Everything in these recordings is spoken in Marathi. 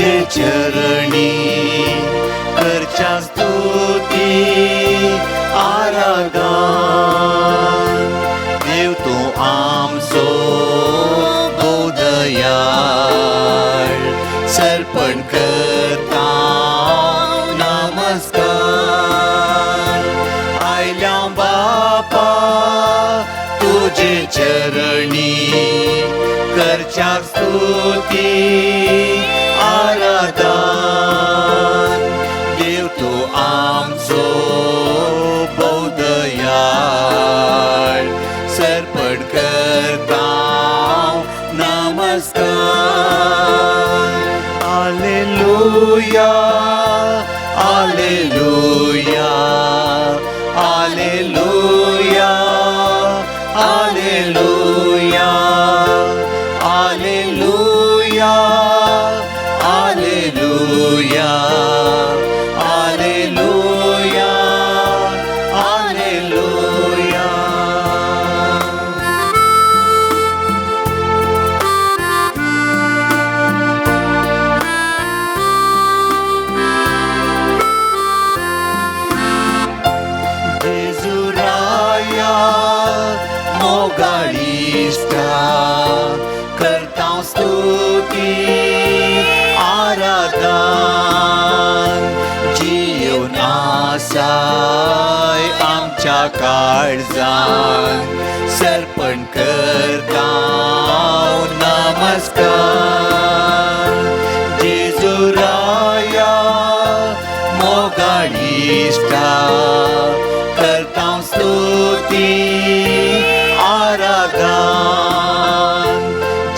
तुझे चरणी करच्या स्तुती आराधन देव तो आमचो बोधयाळ सर्पण करता नमस्कार आयल्या बापा तुझे चरणी करच्या स्तुती आराधन देव तो आमचो बोधयाळ सर्पण करता नमस्कार हालेलुया हालेलुया हालेलुया हालेलुया हालेलुया हालेलुया हालेलुया हालेलुया जेजुराया मोगाळिष्टा करता स्तुती आराधन जीवन आसाय आमच्या काळजान सर्पण करता नमस्कार जेजुराया मोगाळिष्टा करता स्तुती आराधन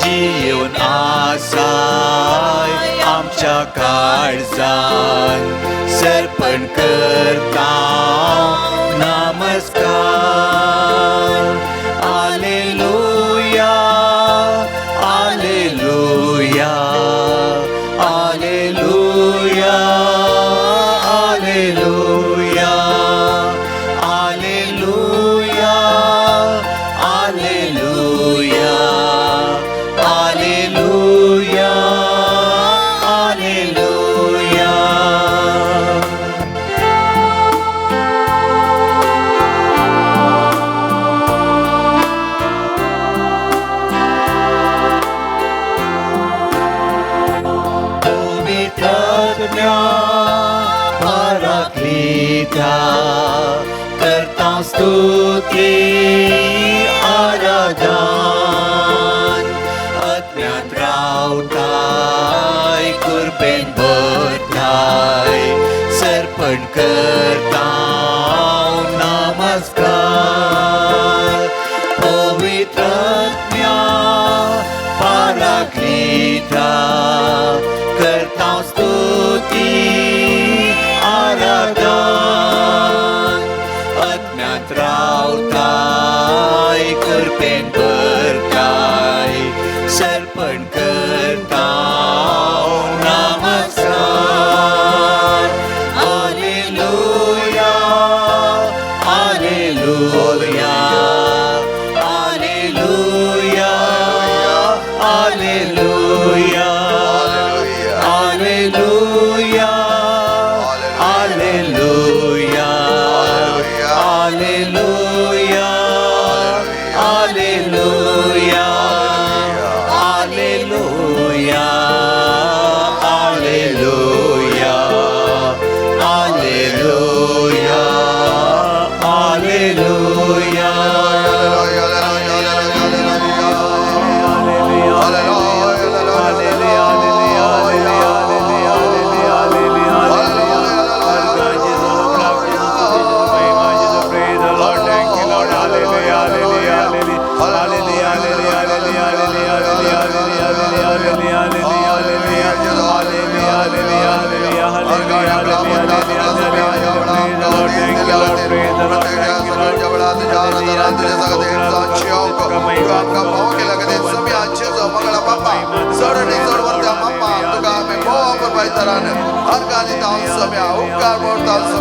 जीवन आसाय आमच्या काळजान सर्पण करता नमस्कार हालेलुया हालेलुया हालेलुया हालेलुया हालेलुया हालेलुया हालेलुया हालेलुया पवित्रज्ञा पराक्लिता करता स्तुती आराधन अज्ञात रावताय कुर्बेन भरताय सर्पण करता नमस्कार पवित्रज्ञा पराक्लिता करता स्तुती आराधन अज्ञात रावताय कुर्बेन भरताय सर्पण करता नमस्कार हालेलुया हालेलुया हालेलुया हालेलुया हालेलुया हालेलुया हालेलुया हालेलुया हालेलुया हालेलुया हालेलुया हालेलुया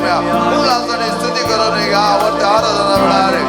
स्तुति करो रे गावरती आराधना मिळाले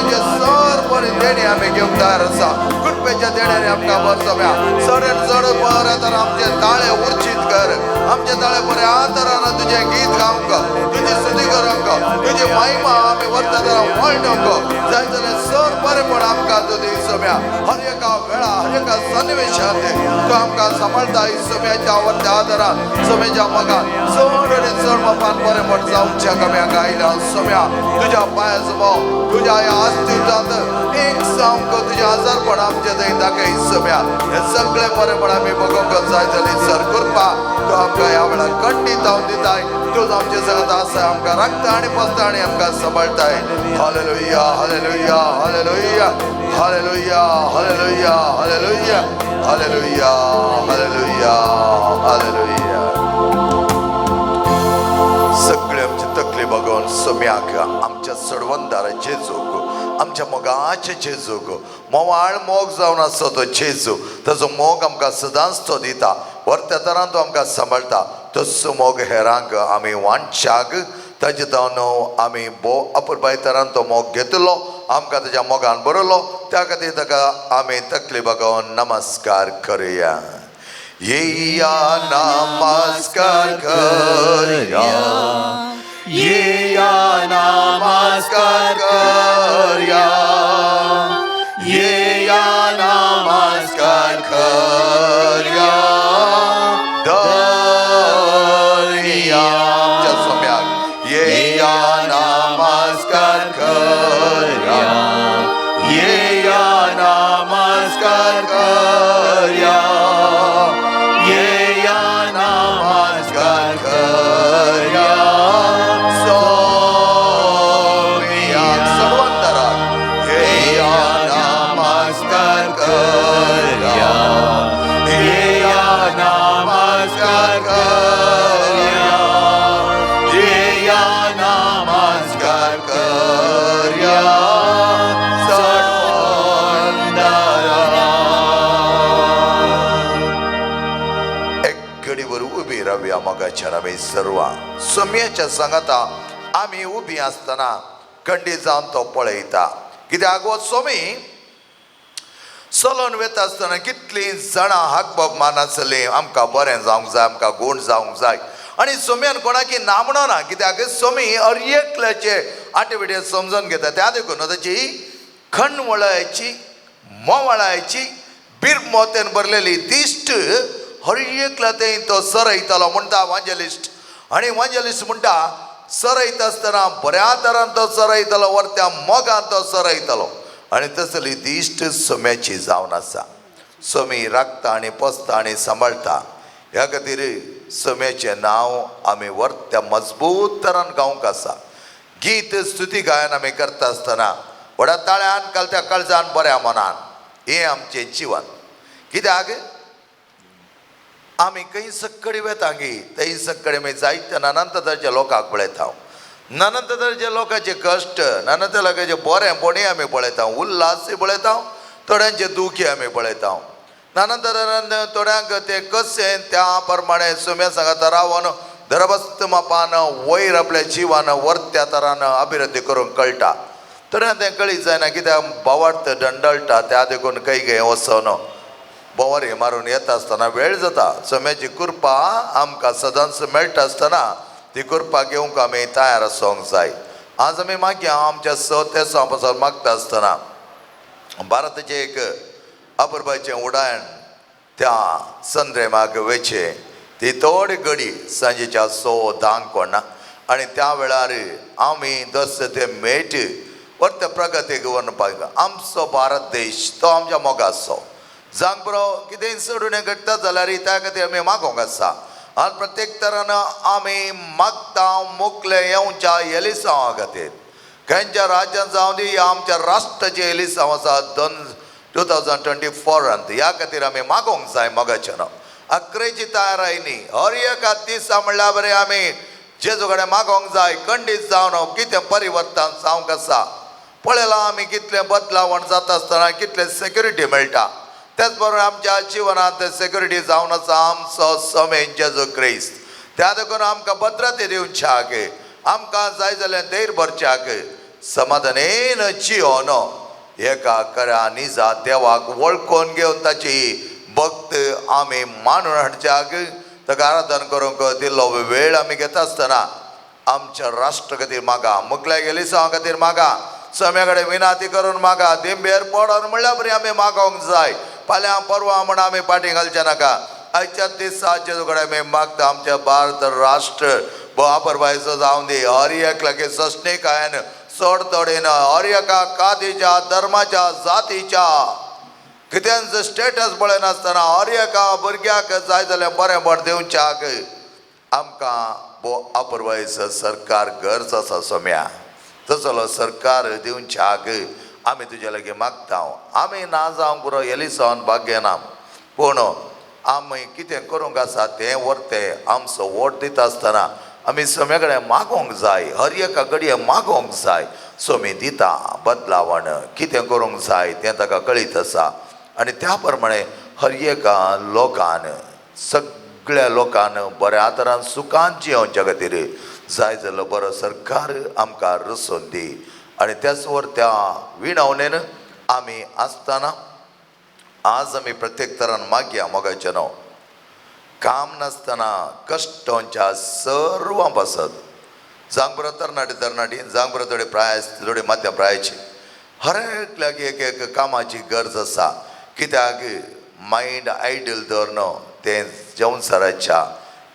तुझे सर परी देणी आम्ही घेऊन तयार असा कृपेच्या देण्याने आमकां भर सोम्या चड चड बरें तर आमचे ताळे उर्चित कर आमचे ताळे बरे आदरान तुझे गीत गावंक तुझी स्तुती करूंक तुझी महिमा आम्ही वर्तन म्हणूंक जाय जाल्यार सर बरेपण आमकां तूं दी सोम्या हर एका वेळा हर एका सन्निवेशांत तूं आमकां सांबाळता सोम्याच्या आवडत्या आदरान सोम्याच्या मगान चड आनी चड मोपान बरेपण जावच्या कम्याक आयला सोम्या तुझ्या पांया समोर तुझ्या ह्या अस्तित्वांत एक सामको तुझे आजारपण आमचे थंय दाखय सोम्या हे सगळे बरेपण आमी बघूंक जाय जाली सर कृपा तूं आमकां ह्या वेळार खंडीत जावन दिताय तूं आमचे सांगता आसा आमकां राखता आनी पोसता आनी आमकां सांबाळताय हालेलुया हालेलुया हालेलुया हालेलुया हालेलुया हालेलुया हालेलुया हालेलुया हालेलुया सगळे आमचे तकले बघून सोम्याक आमच्या सडवंदार जेजूक आमच्या मोगाचे जेजूक मोवाळ मोग जावन आसो तो जेजू ताजो मोग आमकां सदांच तो दिता वर्त्या तरान तो आमकां सांबाळटा तसो मोग हेरांक आमी वांच्याक ताजे जावन आमी अपुरबाय तरान तो मोग घेतलो आमकां ताज्या मोगान बरयलो त्या खातीर ताका आमी तकली बघून नमस्कार करुया येया नमस्कार करुया येया नमस्कार करुया येया नमस्कार करुया दरिया सोम्याक येया नमस्कार करुया येया नमस्कार करुया येया नमस्कार करुया सोम्याक सर्वंतराक येया नमस्कार करुया येया नमस्कार करुया येया नमस्कार करुया उभी रावया मोगाच्या आमी सर्व सोम्याच्या सांगाता आमी उबी आसतना खंडीत जावन तो पळयता कित्याक हो सोमी चलोन वता आसतना कितलीं जाणां हाकबाब मानासलीं आमकां बरें जावंक जाय आमकां गूण जावंक जाय आनी सोम्यान कोणाकी नामणो ना कित्याक सोमी हर एकल्याचे आटेविटे समजून घेता त्या देखून ताची खणवळायची मोवळायची बिरमोतेन भरलेली दिश्ट हर एकल्या थंय तो सरयतालो म्हणटा वांजलिस्ट आनी वांजलिस्ट म्हणटा सरयता आसतना बऱ्या तरान तो सरयतालो वर्त्या मोगान तो सरयतालो आनी तसली दिश्ट सोम्याची जावन आसा सोमी राखता आनी पोसता आनी सांबाळटा ह्या खातीर सोम्याचें नांव आमी वर्त्या मजबूत तरान गावंक आसा गीत स्तुती गायन आमी करता आसतना व्हडा ताळ्यान कालत्या काळजान बऱ्या मनान हें आमचें जिवन कित्याक आमी खंय सक्कडी वेता गी थंय सक्कडी आमी जायत्या नानांत तरेच्या लोकांक पळयता नानांत तरेच्या लोकांचे कश्ट नानांत लोकांचे बरेंपणी आमी पळयता उल्हासूय पळयता थोड्यांचे दुखी आमी पळयता नानांत तरेन थोड्यांक ते कशें त्या प्रमाणे सोम्या सांगाता रावन धरबस्त मापान वयर आपल्या जिवान वर्त्या तरान अभिवृद्धी करूंक कळटा थोड्यांक तें कळीत जायना कित्याक बोवार्थ दंडळटा त्या देखून खंय वचोन बोवारी मारून येता आसतना वेळ जाता सोम्याची कृपा आमकां सदांच मेळटा आसतना ती कृपा घेवंक आमी तयार आसूंक जाय आज आमी मागया आमच्या 6 ते 6 पासून मागता आसतना भारताचें एक अपुरबायचें उडाण त्या संद्रेमाक वेचे ती थोडी घडी सांजेच्या 6:10 कोणा आनी त्या वेळार आमी दस ते मेट वर्त प्रगतीक वनपाक आमचो भारत देश तो आमच्या मोगाचो जांक बरो कितेंय सोडून घडटा जाल्यार त्या खातीर आमी मागोंक आसा आनी प्रत्येक तरान आमी मागता मुखले येवच्या एलिसांवा खातीर खंयच्या राज्यांत जावं दी आमच्या राष्ट्राची एलिसांव आसा 2024 ह्या खातीर आमी मागोंक जाय मोगाचें अकरेची तयाराय न्ही हर एका दिसा म्हणल्यार बरें आमी जेजू कडेन मागोंक जाय खंडीत जावन कितें परिवर्तन जावंक आसा पळयलां आमी कितलें बदलावण जाता आसतना कितलें सेक्युरिटी मेळटा त्याच बरोबर आमच्या जिवनांत सेक्युरिटी जावन आसा आमचो सोमे जेजू क्रिस्त त्या देखून आमकां भद्रते दिवच्याक आमकां जाय जाल्यार धैर्य भरच्याक समाधानेन जियोन एका खऱ्या निजा देवाक वळखून घेवन ताची भक्त आमी मानून हाडच्याक ताका आराधन करूंक दिल्लो वेळ आमी घेता आसतना आमच्या राष्ट्र खातीर मागा, मुखल्या गेली सवां खातीर मागा, सम्या कडेन विनाती करून मागा, दिंबेर पडोन म्हणल्या बरी आमी मागोवंक जाय. फाल्यां परवां म्हण आमी फाटीं घालचे नाका. आयच्या दिसाचे कडेन आमी मागता आमच्या भारत राष्ट्र वापरवायचो जावं दी. हर एक लागी सस्तेकायेन चड तोडेन हर एका कादीच्या धर्माच्या जातीच्या कित्यांचो स्टेटस पळयनासतना हर एका भुरग्याक जाय जाल्यार बरेंपण दिवच्याक आमकां वापरवायचो सरकार गरज आसा सोम्या. तसलो सरकार दिवच्याक आमी तुजे लागीं मागता. आमी ना जावंक पुरो एलिसोन भाग्य ना, पूण आमी कितें करूंक आसा तें व्हरतें आमचो वोट दिता आसतना आमी सोम्या कडेन मागोवंक जाय. हर एका घडये मागोवंक जाय. सोमी दिता बदलावण कितें करूंक जाय तें ताका कळीत आसा आनी त्या प्रमाणे हर एका लोकान सगळ्या लोकान बऱ्या तरान सुखान जियोवच्या खातीर जाय जाल्यार बरो सरकार आमकां रचून दी. आनी त्याच वर त्या विणवणेन आमी आसतना आज आमी प्रत्येक तरान मागया मोगाचें न्हू. काम नासतना कश्टांच्या सर्वां पासत जावं बरो तरणाटी जावं बरो थोडे थोडे मध्यम प्रायाची हर एक लागीं एक एक कामाची गरज आसा. कित्याक मायंड आयडल दवरनो तें संवसाराच्या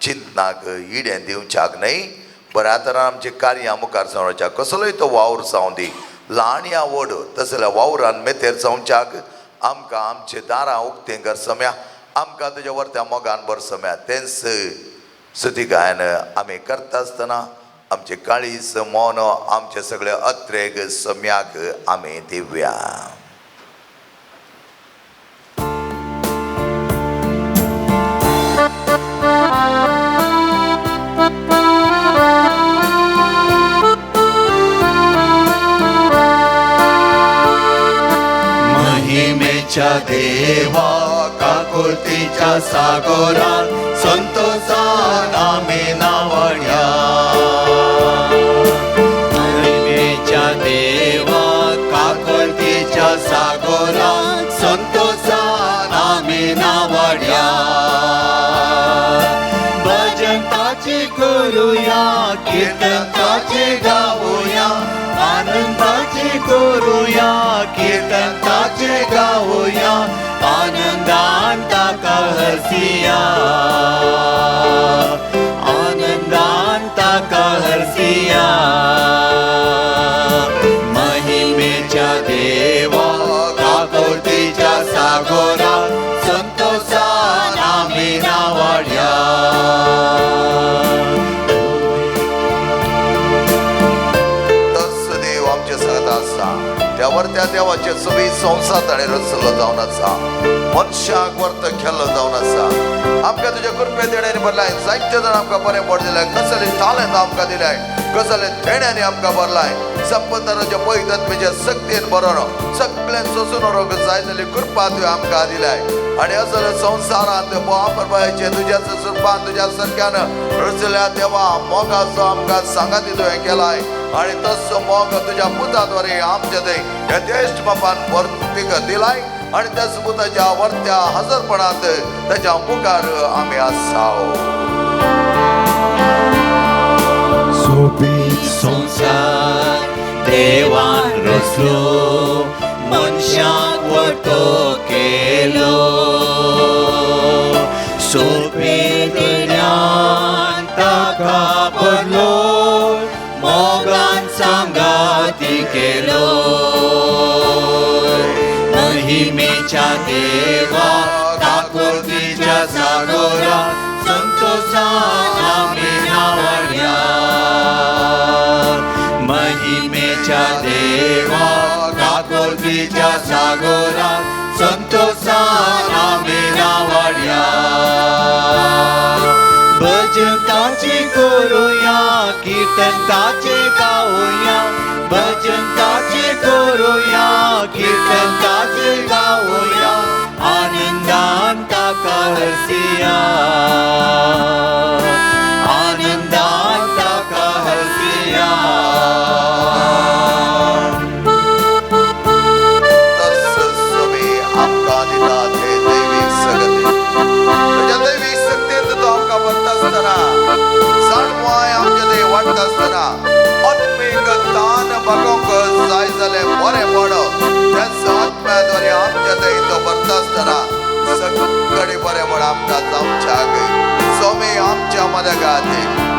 चिंतनाक इडें दिवच्याक न्हय, बऱ्या तरान आमचें कार्यां मुखार सरोवच्याक कसलोय तो वावर जावं दी, ल्हान या व्हड तशें जाल्यार वावरान मेतेर जावच्याक आमकां आमचे दारां उक्तें कर सम्या. आमकां तुज्या वर्त्या मोगान बर सम्या. तेंच सुती गायन आमी करता आसतना आमचे काळीज मौन आमचे सगळे अत्रेक सम्याक आमी दिवया. महिमेच्या देवा काकुळतीच्या सागरान संतोषान आमी नावड्या. महिमेच्या देवा काकुळतीच्या सागरान संतोषान आमी नावड्या. भजन ताचे करूया, कीर्तन ताचे गावूया, आनंदाचे करूया, कीर्तन ताचे गावूया, आनंदान ताका हरसिया, आनंदान ताका हरसिया. महिमेच्या देवा काकुळतीच्या सागरा संतोषान आमी नावड्या. त्या देवाचे सगळी संसार ताणें रचलो जावन आसा, मनशाक वर्त केल्लो जावन आसा. आमकां तुज्या कृपे देण्यानी भरलाय. जायते जाण आमकां बरें पड दिलाय, कसले तालंत आमकां दिलाय, कसले देण्यानी आमकां भरलाय. संपदाच्या पवित्रत्वेच्या सक्तीन बरोनो सगळ्यांक सोसून व्हरोंक जाय जाल्यार कृपा तुवें आमकां दिलाय. आनी असले संवसारांत वापरपाचे तुज्या स्वरुपान तुज्या सारक्यान रचल्या देवा मोगाचो आमकां सांगाती तुवें केलाय. आनी तसो मोग तुज्या पुताद्वारे आमच्या थंय ह्या देश बापान वर्तीक दिलाय. आनी त्याच पुताच्या वर्त्या हजरपणांत ताच्या मुखार आमी आसाव. सोबीत संसार देवान रचलो, मनशाक वरतो केलो. सोबीत ज्ञान ताका भरलो, मोगान सांगाती केलो. महिमेच्या देवा काकुळतीच्या सागरा संतोषान आमी नावड्या. महिमेच्या देवा काकुळतीच्या सागरा संतोषान आमी नावड्या. भजन ताचे करूया, कीर्तन ताचे गावूया, भजन ताचे करूया, कीर्तन ताचे गावूया, आनंदान ताका हरसिया, आनंदान ताका हरसिया. आमच्या थंय तो भरता आसतना सगळे बरें म्हण आमकां जावच्याक स्वामी आमच्या मदगात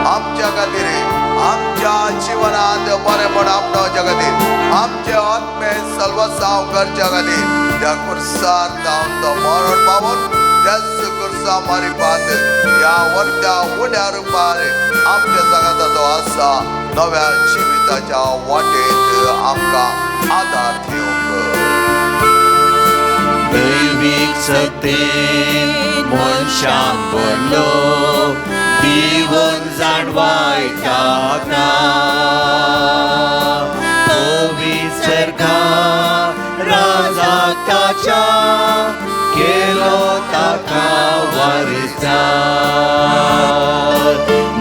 आमच्या खातीर आमच्या जिवनात बरें म्हण आपणावच्या खातीर आमचे आत्मे सल्वसांव करच्या खातीर त्या कुर्सार जावन तो मरण पावून त्याच कुर्सा मारी पात ह्या वर्त्या उड्या रुपार आमच्या जगात तो आसा नव्या जिविताच्या वाटेत आमकां आदार दिवंक दैवीक सत्तेन मनशांक भरलो दिवन जाणवाय ताका पवित्र राजाक ताच्या केलो ताका वारसा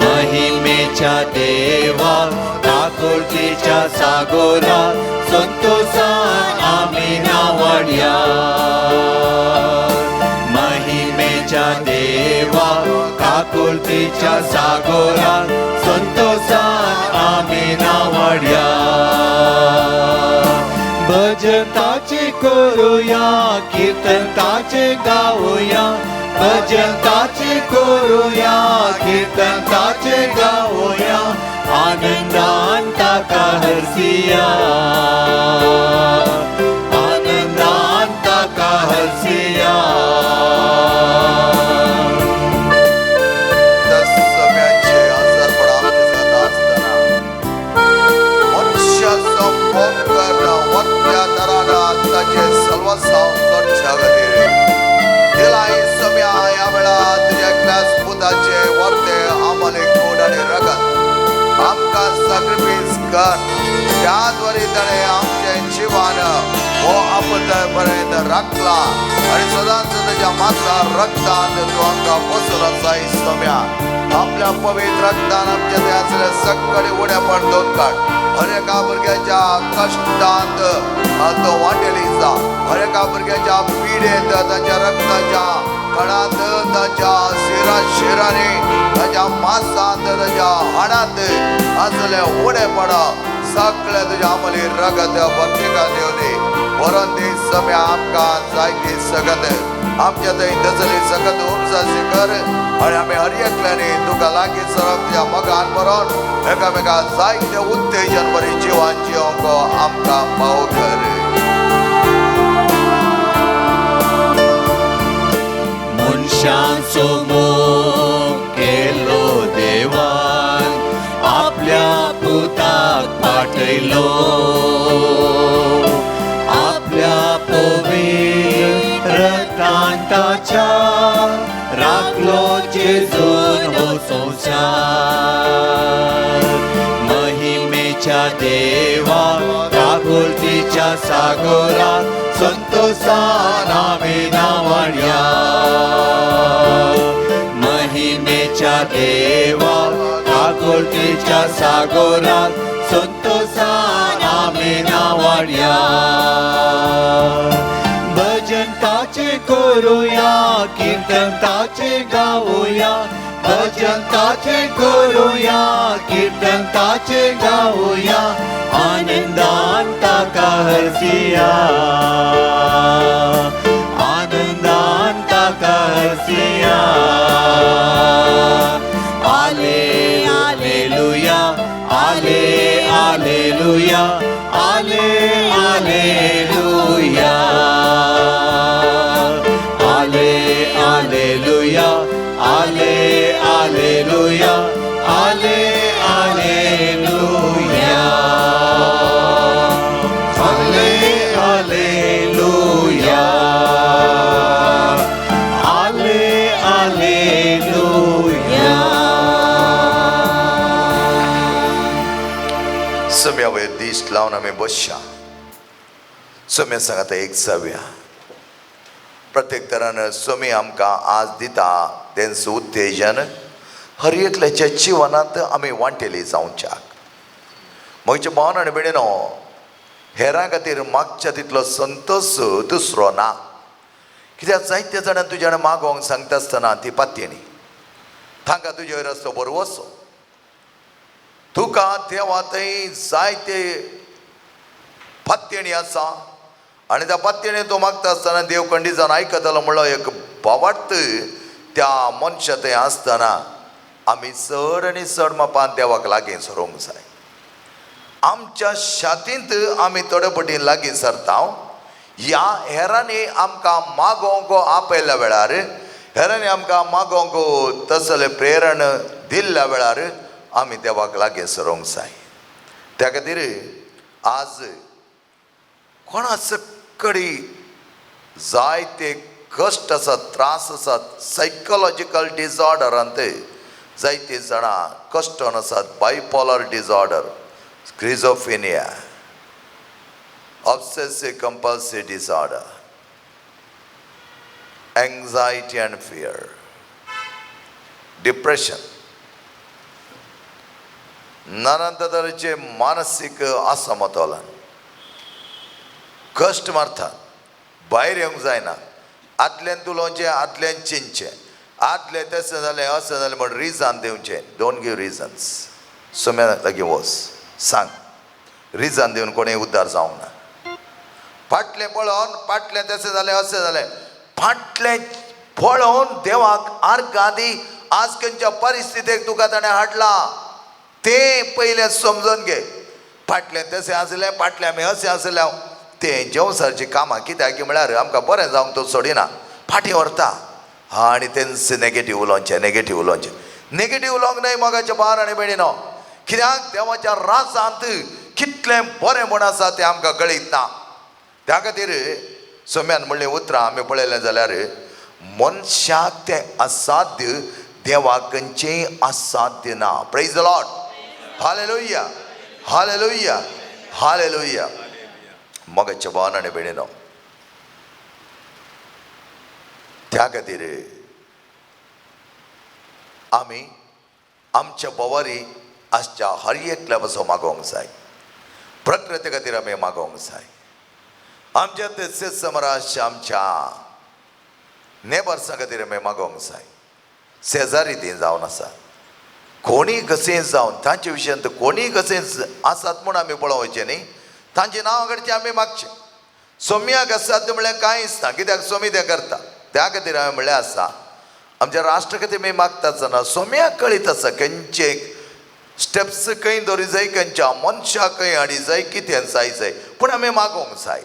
महिमेच्या देवा काकुळतीच्या सागोरा संतोषान आमी नावाडया महिमेच्या देवा काकुळतीच्या सागोरा संतोषान आमी नावाडया भजन ताचे करूया कीर्तन ताचे गाऊया भजन ताचे करूया कीर्तन ताचे गाऊया आनंदान ताका हरसिया आनंदान ताका हरसिया सगळ्यांचे आजारपण आमचे जाता आसतना मनशाचो भोग करणं वत्या दराना ताचे सल्वसांव करच्या खातीर दिलाई सम्या ह्या वेळार तुज्या एकल्याच पुताचे वर्ते आमले कोड आनी रगत आमकां सॅक्रिफायस कर त्याद्वारे ताणें आमचें जिवन हो आपतय पर्यंत राखला आनी सदांच ताच्या मासा रक्तान तूं आमकां बसून आसा सम्या आपल्या पवित्र रक्तान आमच्या ते आसले सगळे उणेपण धुवन काड हर एका भुरग्याच्या कश्टांत तो वांटेली जा हर एका भुरग्याच्या पिडेंत ताच्या रक्ताच्या कणांत ताच्या शिरांनी ताच्या मांसांत ताच्या हाडांत असले उणेपण सगळे तुज्या आमली रगत प्रत्येका देवनी बरोन दी समय आमकां जायती सगत आमच्या थंय दसली सगत उंचाशी कर आनी आमी हर एकल्यानी तुका लागीं सरप तुज्या मोगान बरोवन एकामेका जायते उत्तेजन बरी जिवन जिवंक आमकां पाव कर मनशांचो मोग केलो देवान आपल्या पुताक पाठयलो आपल्या पवित्र रक्तान ताच्या राखलो जेजून हो संसार महिमेच्या देवा काकुळतीच्या सागोरा संतोषान आमी नावाडया महिमेच्या देवा काकुळतीच्या सागोरा संतोषान आमी नावाडया भजन ताचे करूया कीर्तन ताचे गाऊया भजन ताचे करूया कीर्तन ताचे गाऊया आनंदान ताका हरसिया आनंदान ताका हरसिया आले आलेलुया आले आलेलुया आले आलेलुया आले आलेलुया आले आलेलुया आले आलेलुया आले आलेलुया आले आलेलुया सम्या वयर दीस लावन आमी बसया सम्या सांगाता एक जावया प्रत्येक तरान स्वामी आमकां आज दिता तेंच उत्तेजन हर एकल्याच्या जिवनांत आमी वांटेली जावच्याक म्हज्या भावन आनी भयणीनो हेरां खातीर मागच्या तितलो संतोश दुसरो ना कित्याक जायत्या जाणां तुज्यान मागोवंक सांगता आसतना ती पात्येनी तांकां तुजे रस्तो बरो वचो तुका देवा थंय जायते पात्येणी आसा आणि त्या पत्तीने तो मागता असताना देव कंडी जाऊन आयकतलो म्हणलो एक भावार्थ त्या मनशा थंय आसतना आमी चड आनी चड मापान देवाक लागीं सरोंक जाय. आमच्या शातींत आमी थोडे पटीन लागीं सरता. ह्या हेरांनी आमकां मागोवंक आपयल्या वेळार, हेरांनी आमकां मागोवंक तसले प्रेरण दिल्ल्या वेळार आमी देवाक लागीं सरोंक जाय. त्या खातीर आज कोणा सकडी जायते कश्ट आसात, त्रास आसात, सायकोलॉजिकल डिजॉर्डरांत जायते जाणां कश्टान आसात. Bipolar disorder, schizophrenia, obsessive compulsive disorder, anxiety and fear, depression, नाना तरेचे मानसीक असमतोलन, कश्ट मारतात, भायर येवंक जायना, आदल्यान तुलोवचें, आदल्यान चिंतचें, आदलें तशें जालें अशें जालें म्हण रिजन दिवचें. Don't give reasons. सुम्या लागीं वच, सांग. रिजन दिवन कोणें उद्दार जावंक ना. फाटलें पळोवन फाटलें तशें जालें अशें जालें, फाटलें पळोवन देवाक आर्गां दी. आज खंयच्या परिस्थितीक तुका ताणें हाडला तें पयलें समजून घे. फाटलें तशें आसलें, फाटलें आमी अशें आसल्या, तें जेवसारचीं कामां कित्याक म्हळ्यार आमकां बरें जावंक तो सोडिना, फाटीं व्हरता. आनी तेंच नेगेटीव उलोवचें, नेगेटीव उलोवचें. नेगेटीव उलोवंक न्हय मोगाच्या भावान आनी भयणीनो. कित्याक देवाच्या रासांत कितलें बरें म्हूण आसा तें आमकां कळीत ना. त्या खातीर सोम्यान म्हणलें उतरां आमी पळयलें जाल्यार मनशाक तें असाध्य, देवाक खंयचेंय असाध्य ना. Praise the Lord. हालेलुया, हालेलुया, हालेलुया. मोगाच्या भावान आनी भयणीनो, त्या खातीर आमी आमच्या बोवारी आजच्या हर एकल्या पासून मागोवंक जाय. प्रकृती खातीर आमी मागोवंक जाय. आमच्या ते समराश आमच्या नेबर्सां खातीर आमी मागोवंक जाय. शेजारी ती जावन आसा, कोणीय कशें जावन तांचे विशयांत कोणीय कशें आसात म्हूण आमी पळोवचें न्ही, तांचें नांव कडचें आमी मागचें. सोम्याक आसात म्हळ्यार कांयच ना, कित्याक सोमी तें करता. त्या खातीर हांवें म्हणलें आसा आमच्या राष्ट्रा खातीर आमी मागतात जाणा सोम्याक कळीत आसा खंयचे स्टेप्स खंय दवरी जाय, खंयच्या मनशाक खंय हाडी जाय, कितें जाय. पूण आमी मागोवंक जाय.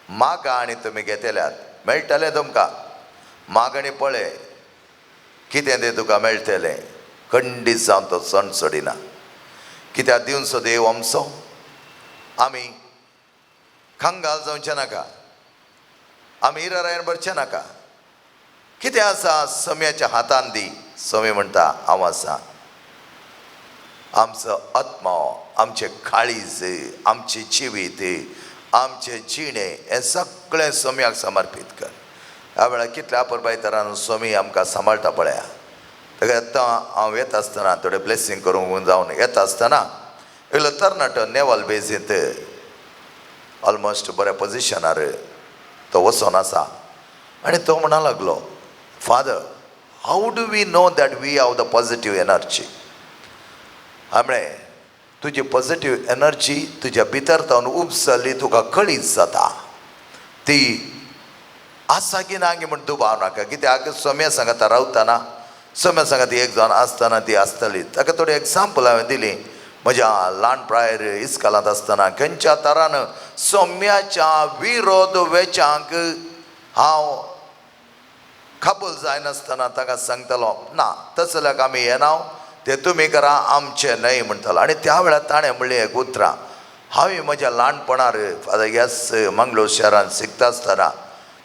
मागा आनी तुमी घेतल्यात मेळटलें तुमकां. माग आनी पळय कितें तें तुका मेळटलें. खंडीत जावन तो सण सोडिना. कित्याक दिवचो देव आमचो. आमी खंगाल जावचें नाका, आमी हिरारायन भरचें नाका. कितें आसा सोम्याच्या हातान दी. सोमी म्हणटा हांव आसा. आमचो आत्मा, आमचें काळीज, आमचें जिवीत, आमचें जिणें हें सगळें सोम्याक समर्पीत कर. ह्या वेळार कितल्या अपुरबाय तरान सोमी आमकां सांबाळटा पळया. ताका आतां हांव येता आसतना थोडें ब्लेसींग करूंक जावन येता आसतना इल्लो तरणाटो नेवल बेजींत ऑलमोस्ट बऱ्या पोजिशनार तो वचून आसा. आनी तो म्हणूंक लागलो, father, how do we know that we have the positive energy. हांवें तुजी पॉझिटीव एनर्जी तुज्या भितर जावन उपसली तुका कळीत जाता. ती आसा की ना गी म्हण तूं भाव नाका. कित्याक सोम्या सांगाता रावतना, सोम्या सांगात एक जावन आसतना ती आसतली. ताका थोडी एग्जाम्पल हांवें दिली. म्हज्या ल्हानपणायर इस्कॉलांत आसतना खंयच्या तरान सोम्याच्या विरोध वेचांक हांव कबूल जायनासतना ताका सांगतालो, ना तस जाल्यार आमी येना, तें तुमी करा, आमचें न्हय म्हणटालो. आनी त्या वेळार ताणें म्हणलें एक उतरां. हांवें म्हज्या ल्हानपणार फादर येस मंगळूर शहरांत शिकता आसतना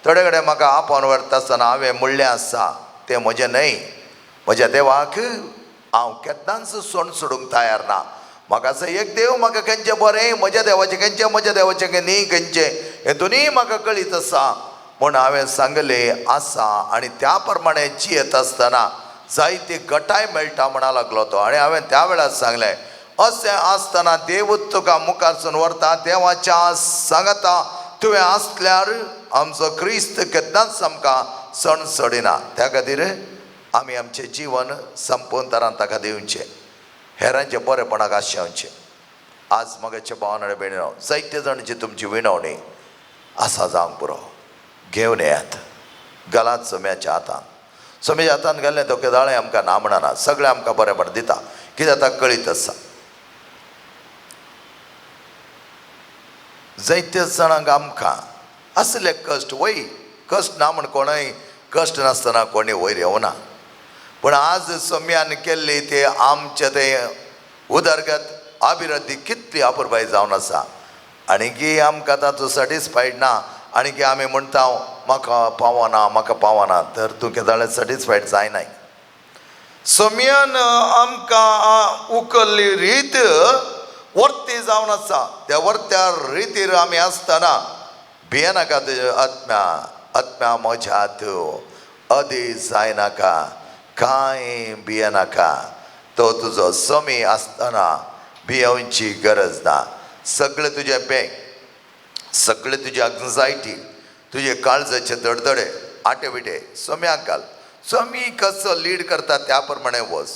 थोडे कडेन म्हाका आपोवन व्हरता आसतना हांवें म्हणलें आसा तें म्हजें न्हय. म्हज्या देवाक हांव केन्नाच सोण सोडूंक तयार ना. म्हाका आसा एक देव म्हाका खंयचें बरें, म्हज्या देवाचें खंयचें, म्हज्या देवाचें न्ही खंयचें, हें दोनूय म्हाका कळीत आसा म्हूण हांवें सांगलें आसा. आनी त्या प्रमाणे जियेत आसतना जायती गटाय मेळटा म्हणा लागलो तो. आनी हांवें त्या वेळार सांगलें, अशें आसतना देवूच तुका मुखारसून व्हरता. देवाच्या सांगता तुवें आसल्यार आमचो क्रिस्त केन्नाच आमकां सण सोडिना. त्या खातीर आमी आमचें जीवन संपूर्ण तरान ताका दिवचें, हेरांचें बरेपणाक आशेवचें. आज मोगाच्या भावान आनी भयणीनो, जायते जाणांची तुमची विणवणी असा जावंक पुरो. घेवन येयात, घालात सोम्याच्या हातान. सोम्याच्या हातान घालें तो केदाळें आमकां ना म्हणना, सगळें आमकां बरें दिता. कितें जाता कळीत आसा. जायत्या जाणांक आमकां असले कश्ट वय कश्ट ना म्हण कोणय कश्ट नासतना कोणी वयर येवना. पूण आज सोम्यान केल्ली ते आमचे ते उदरगत अभिवृद्धी कितली अपुरबाय जावन आसा. आनी आमकां तातूंत सॅटिस्फायड ना. आनी आमी म्हणटा म्हाका पावना तर तूं केदाळे सॅटिस्फायड जायनाय. सोम्यान आमकां उखल्ली रीत वर्ती जावन आसा. त्या वर्त्या रितीर आमी आसतना भियेनाका तुज्या आत्म्या म्हज्यात अदी जायनाका, कांय भियेनाका. तो तुजो सोमी आसतना भियेवची गरज ना. सगळे तुजे बॅग, सगळे तुजी एन्झायटी, तुजे काळजाचे धडधडे आटेबिटे सोम्याक घाल. सोमी कसो लीड करता त्या प्रमाणे वच.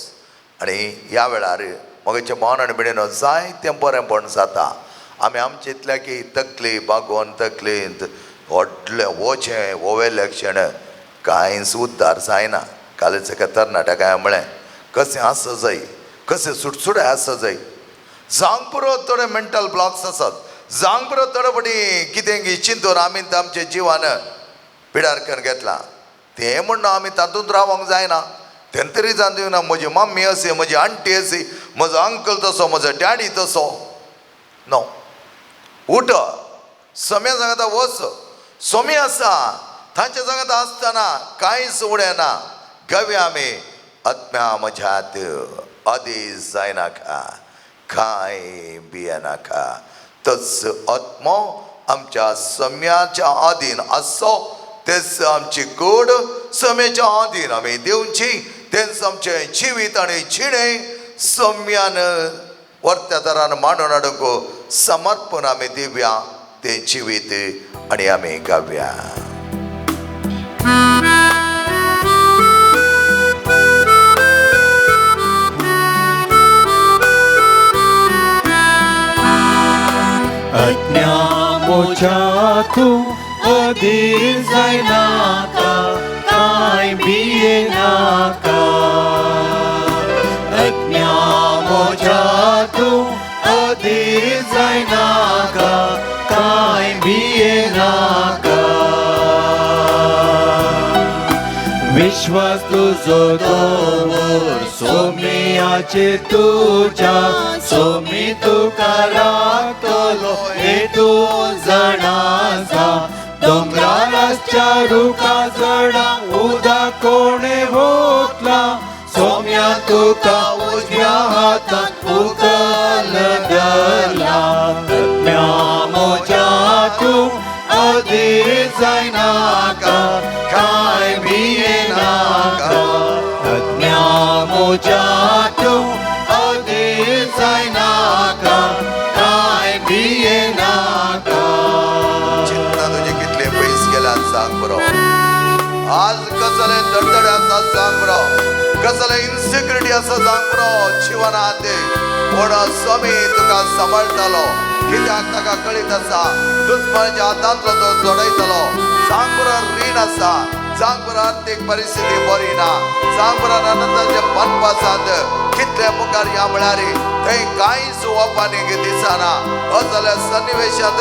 आनी ह्या वेळार मोगाचें मन आनी बिडेन जायतें बरेंपण जाता. आमी आमचे इतल्या की तकली बागोवन तकलींत व्हडलें वचें वोवेलें क्षण कांयच उद्दार जायना. कालच एका तरणाट्याक म्हळें कशें आसा जाय, कशें सुटसुडे आसा जाय. जावंक पुरो थोडे मेंटल ब्लॉक्स आसात. जावंक पुरो थोडे फाटी कितें चिंतून आमी आमच्या जिवान पिडार करून घेतला. तें म्हणून आमी तातूंत रावंक जायना. तें तरी जावन दिवना म्हजी मम्मी अशी, म्हजी आंटी अशी, म्हजो अंकल तसो, म्हजो डॅडी तसो. नो, उठ, सोम्या सांगता वच. सोमी आसा तांच्या सांगता आसतना कांयच उडें ना. गवे आमी आत्म्या म्हज्यात अदी जायनाका, कांय भियेनाका. तस आत्मो आमच्या सोम्याच्या आधीन आसो. तेच आमची कूड सोम्याच्या आधीन आमी दिवची. तेच आमचें जिवीत आनी जिणें सोम्यान वर्त्या तरान मांडून हाडूंक समर्पण आमी दिवया. तें जिवीत आनी आमी गावया. आज्ञा मोच्यातूं अधीर जायनाका, कांय भियेनाका. आज्ञा मोच्यातूं अधीर जायनाका, कांय भियेनाका. विश्वास तुजो दवर सोम्याचेर तुज्या. सोमी तुका राखतलो हे तूं जाणासा. दोंगराच्या रुखा जडांक उदक कोणे वतला. सोम्या तुका उजव्या हातान उखल धरला. आत्म्या मोच्यातूं अधीर जायनाका, कांय भियेनाका. आज्ञा मोच्यातूं अधीर जायनाका, कांय भियेनाका. चिंता तुजी कितले पयस गेल्यात सांग बरो. आज कसले धडधडे आसा सांग बरो. कसले इन्सिक्युरिटी आसा सांग बरो जिवनांत. पूण स्वामी तुका सांबाळटलो. कित्याक ताका कळीत आसा दुस्मनाच्या हातांतलो तो जोडयतलो. सांग बरो रीण आसा. सांग बरो आर्थीक परिस्थिती बरी ना. सांग बरो आनंदाचे मनपासात कितले मुखार या म्हळ्यार थंय कांयच वपानीक दिसना. असल्या सन्निवेशांत,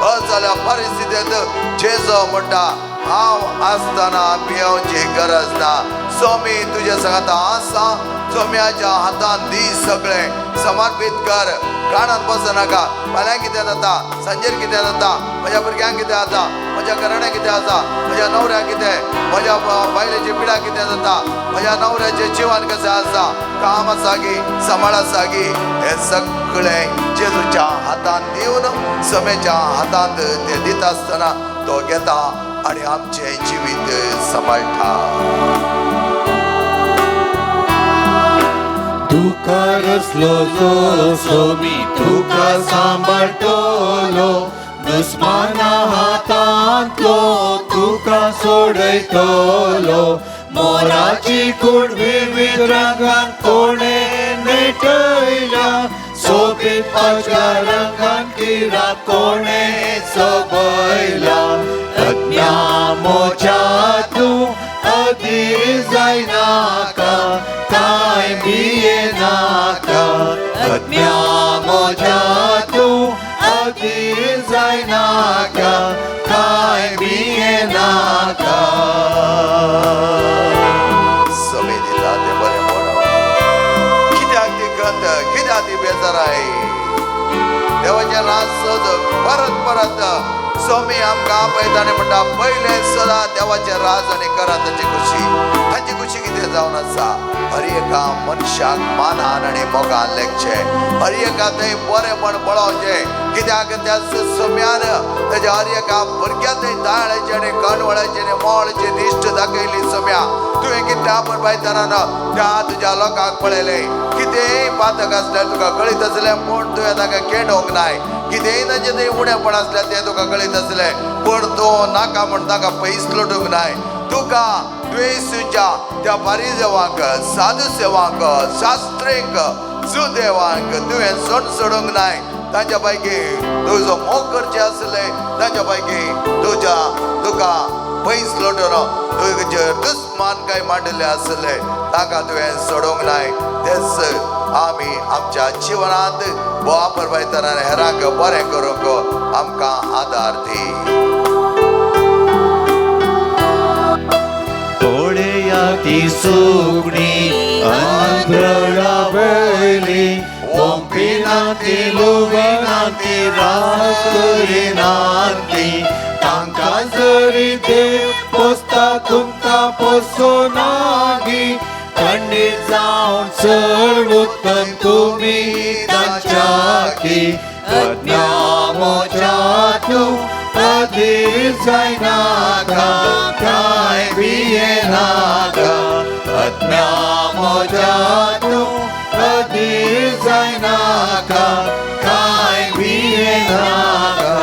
असल्या परिस्थितींत जेजो म्हणटा हांव आसतना भियेवची गरज ना. सोमी तुजे सांगता आसा. सोम्याच्या हातान दी सगळें समर्पीत कर. कानात बसनाका. फाल्यां कितें जाता, सांजेर कितें जाता, म्हज्या भुरग्यांक कितें जाता, म्हज्या घराण्या कितें जाता, म्हज्या न्हवऱ्याक कितें, म्हज्या बायलेची पिडा कितें जाता, म्हज्या न्हवऱ्याचें जिवन कशें आसा, काम आसा गी, सांबाळ आसा गी, हें सगळें जेजूच्या हातान दिवन सोम्याच्या हातांत तें दिता आसतना तो घेता आनी आमचें जिवीत सांबाळटा. तुका रचलो जो सोमी तुका सांबाळटलो. दुस्माना हातांतलो तुका सोडयतलो. मोराची कूड विविध रंगान कोणे नेटयल्या. सोबीत पांचव्या रंगान किरा कोणे सोबयल्या. बराय देवाचे राज सोदक परत परत स्वामी आमकां आपयताना म्हणटा पयले सदां देवाचे राज आनी करा ताची खुशी कितें जावन आसा हर एका मनशाक मानान आनी मोगान लेखचे हर एका थंय बरेपण पळोवचें कित्याक त्या सोम्यान ताच्या हर एका भुरग्या थंय ताळ्याचे आनी कणवळ्याचे आनी मोळचे दिश्ट दाखयली सोम्या तुवें कितें आपण पायतना त्या तुज्या लोकांक पळयलें कितेंय पातक आसल्यार तुका कळीत आसलें पूण तुवें ताका केडोंक नाय कितेंय ताचें थंय उणेपण आसलें तें तुका कळीत आसलें पूण तूं नाका म्हण ताका पयस लोटूंक नाय तुका द्वेसुच्या त्या फारिजेवांक साधू सेवांक शास्त्रींक सुदेवांक तुवें सोडूंक नाय तांच्या पैकी तुजो मोग करचें आसलें तांच्या पैकी तुका पयस लोटून तुजे दुस्मान काय मांडले आसले ताका तुवें सोडूंक नाय तेच आमी आमच्या जिवनांत वापर पायतना हेरांक बरें करूंक आमकां आदार दी ती सुगणी आंध्रळा वेली ओंपिनाती लुविनाती रात्रिनाती तांकां जरी देव पोसता तुमकां पोसोनागी खंडीत जावन चड उत्तम तुमी तांच्याकी बदनामोच्या तूं अधीर जायनाका काय भियेनाका बदनामोच्या तूं अधीर जायनाका काय भियेनाका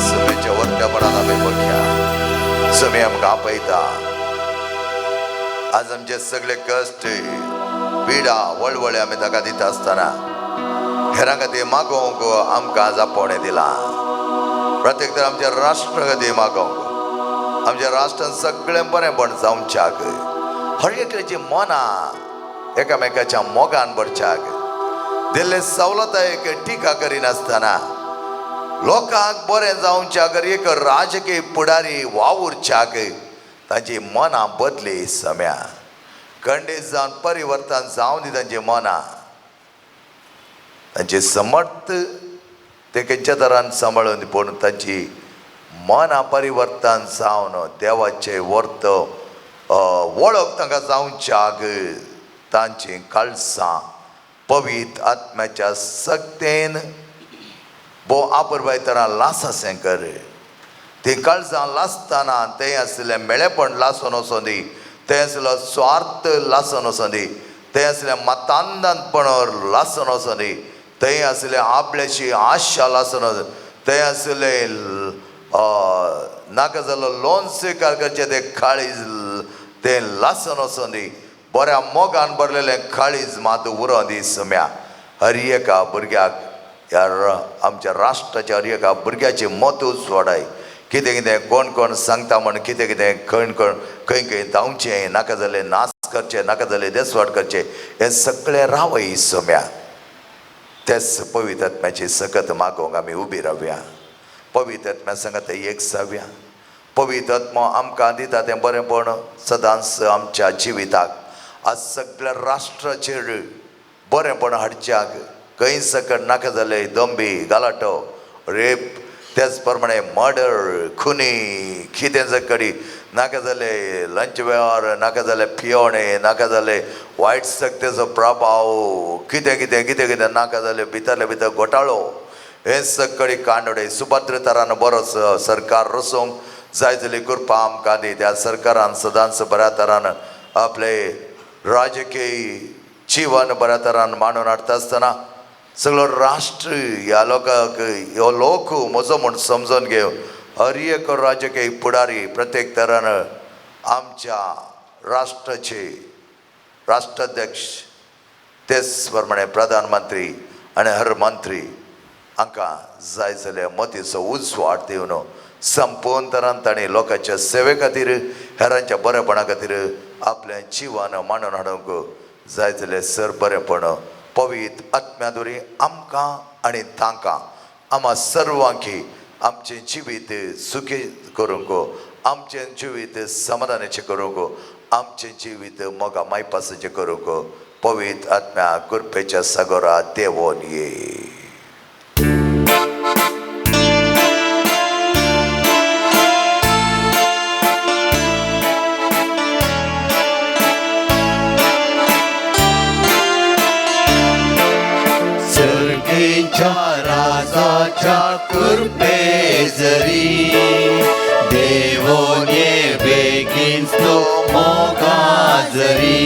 समेच्या वर्त्यापणान आमी बघया समे आमकां आपयता आज आमचे सगळे कश्ट पिडा वळवळे आमी ताका दिता आसतना हेरां खातीर मागोवंक आमकां जापोवणें दिलां प्रत्येक तर आमच्या राष्ट्र खातीर मागोवंक आमच्या राष्ट्रान सगळें बरेंपण जावच्याक हर एकल्याची मनां एकामेकाच्या मोगान भरच्याक दिल्ले सवलतायेक टिका करिनासतना लोकांक बरें जावच्याक एक राजकीय फुडारी वावुरच्याक तांची मनां बदली सम्या खंडीत जावन परिवर्तन जावन दी तांची मनां तांचे समर्थ ते खंयच्या तरान सांबाळून पूण तांची मनां परिवर्तन जावन देवाचे वर्त वळख तांकां जावच्याक तांची काळसां पवित्र आत्म्याच्या सक्तेन भोव आपुरबायतना लासासें कर ती काळजां लासतना तें आसलें मेळेपण लासून वचों दी तें आसलो स्वार्थ लासून वचों दी तें आसलें मतांधपण लासून वचों दी तें आसलें आपल्याची आशा लासून तें आसलें नाका जालो लोन स्विकार करचें तें काळीज तें लासून वचों दी बऱ्या मोगान भरलेलें काळीज मात उरो दी सम्या हर एका भुरग्याक ह्या आमच्या राष्ट्राच्या हर एका भुरग्याचें मतूच वाडाय कितें कितें कोण सांगता म्हण कितें कितें खंय जावचें नाका जालें नाच करचें नाका जालें देसवाट करचें हें सगळें रावय सम्या तेच पवित्र आत्म्याची सकत मागोवंक आमी उबी रावया पवित्र आत्म्या सांगता एक जावया पवित्र आत्मो आमकां दिता तें बरेंपण सदांच आमच्या जिविताक आज सगळ्या राष्ट्राचेर बरेंपण हाडच्याक खंय सकट नाका जाले दंबी गालाटो रेप तेच प्रमाणे मर्डर खुनी कितें सकडी नाका जाले लंच वेळार नाका जाले पियोणे नाका जाले वायट सक्तेचो प्रभाव कितें कितें कितें कितें नाका जाले भितरले भितर घोटाळो हे सकडी कांडोडे सुभद्र तरान बरो सरकार रचोवंक जाय जाली कृपा आमकां दी त्या सरकारान सदांच बऱ्या तरान आपले राजकीय जीवन बऱ्या तरान मांडून हाडटा आसतना सगळो राष्ट्र ह्या लोकांक ह्यो लोक म्हजो म्हूण समजून घेव हर एक राजकीय फुडारी प्रत्येक तरान आमच्या राष्ट्राचे राष्ट्राध्यक्ष तेच प्रमाणे प्रधानमंत्री आनी हर मंत्री हांकां जाय जाल्यार मतीचो उजवाड दिवन संपूर्ण तरान तांणी लोकांच्या सेवे खातीर हेरांच्या बरेपणा खातीर आपलें जिवन मांडून हाडूंक जाय जाल्यार सर बरेपण पवित्र आत्म्यादुरी आमकां आनी तांकां आम्हा सर्वांकी आमचें जिवीत सुखी करूंक आमचें जिवीत समाधानाचें करूंक आमचें जिवीत मोगा मायपासाचें करूंक पवित्र आत्म्या कृपेच्या सगोरा देवोन ये. सर्गीच्या राजाच्या कृपे जरी देवोने बेगीन तो मोगा जरी.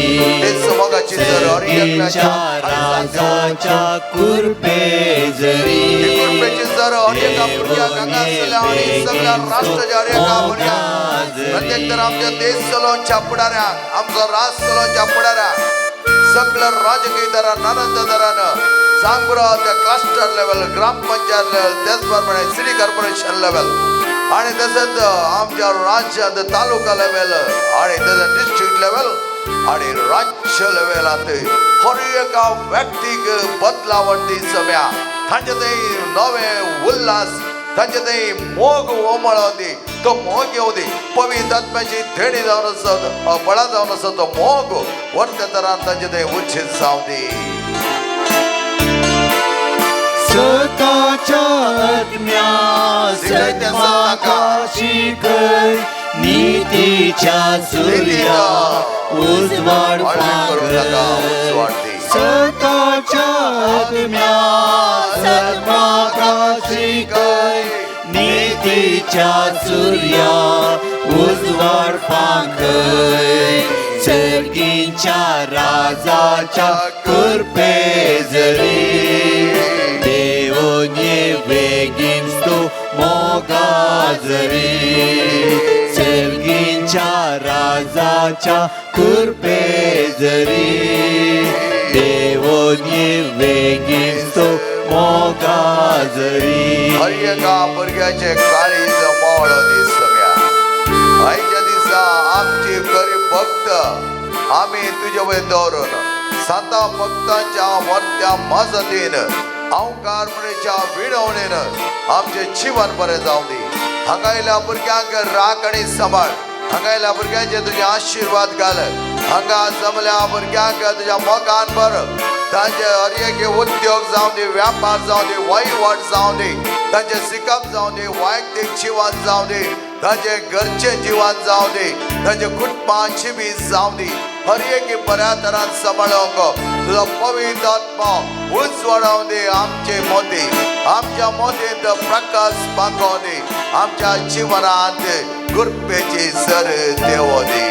सर्गीच्या राजाच्या कृपे जरी देवोने प्रत्येक तर आमच्या देश चलोवच्या फुडाऱ्यांक आमचो राज चलोवच्या फुडाऱ्यांक सगळं राजकीय दरान नानंद दरान सांगुरा त्या क्लस्टर लेवल ग्रामपंचायत लेवल त्याचप्रमाणे सिटी कॉर्पोरेशन लेवल आणि तसंच आमच्या राज्यात तालुका लेवल आणि तसंच डिस्ट्रिक्ट लेवल आणि राज्य लेवलात हर एका व्यक्तीक बदलावटी सम्या तांचे थंय नवे उल्हास तांचे थंय मोग ओमळोवन दी तो मोग येऊ दे पवित्र आत्म्याची देणी जावन आसत बळा जावन आसत तो मोग वर्ते तरान तांचे थंय उच्चित जावं दी. सताच्या आत्म्या सत्माकाशी कर नीतीच्या सूर्या उजवाड पांघर. सताच्या आत्म्या सत्माकाशी कर नीतीच्या सूर्या उजवाड पांघर. सर्गीच्या राजाच्या कृपे जरी देवोने बेगीन तो मोगा जरी. सर्गीच्या राजाच्या कृपे जरी देवोने बेगीन तो मोगा जरी. हर एका भुरग्याचे काळीज मोळो दिसम्या आयच्या दिसा आमची गरीब भक्त आम्ही तुझे वयर दवरून साता भक्तांच्या वर्त्या मजतीन अवकार म्हणच्या विडवणेन आमचे जीवन बरें जावं दी. हांगायल्या भुरग्यांक राख आनी सांबाळ हांगायल्या भुरग्यांचे तुझे आशीर्वाद घाल. हांगा जमल्या भुरग्यांक तुझ्या मोगान भर. तांचे हर एक उद्योग जावं दी व्यापार जावं दी वहिवाट जावं दी तांचे शिकप जावं दी वैयक्तीक जिवन जावं दी तांचे घरचे जिवन जावं दी तांचे कुटुंबाची बी जावं दी. हर एक बऱ्या तरान सांबाळोंक तुजो पवित्र आत्मा उजवाडोवन दी. आमचे मोती आमच्या मोतींत प्रकाश पांगोवन दी. आमच्या जिवनांत कृपेची सर देवो दी.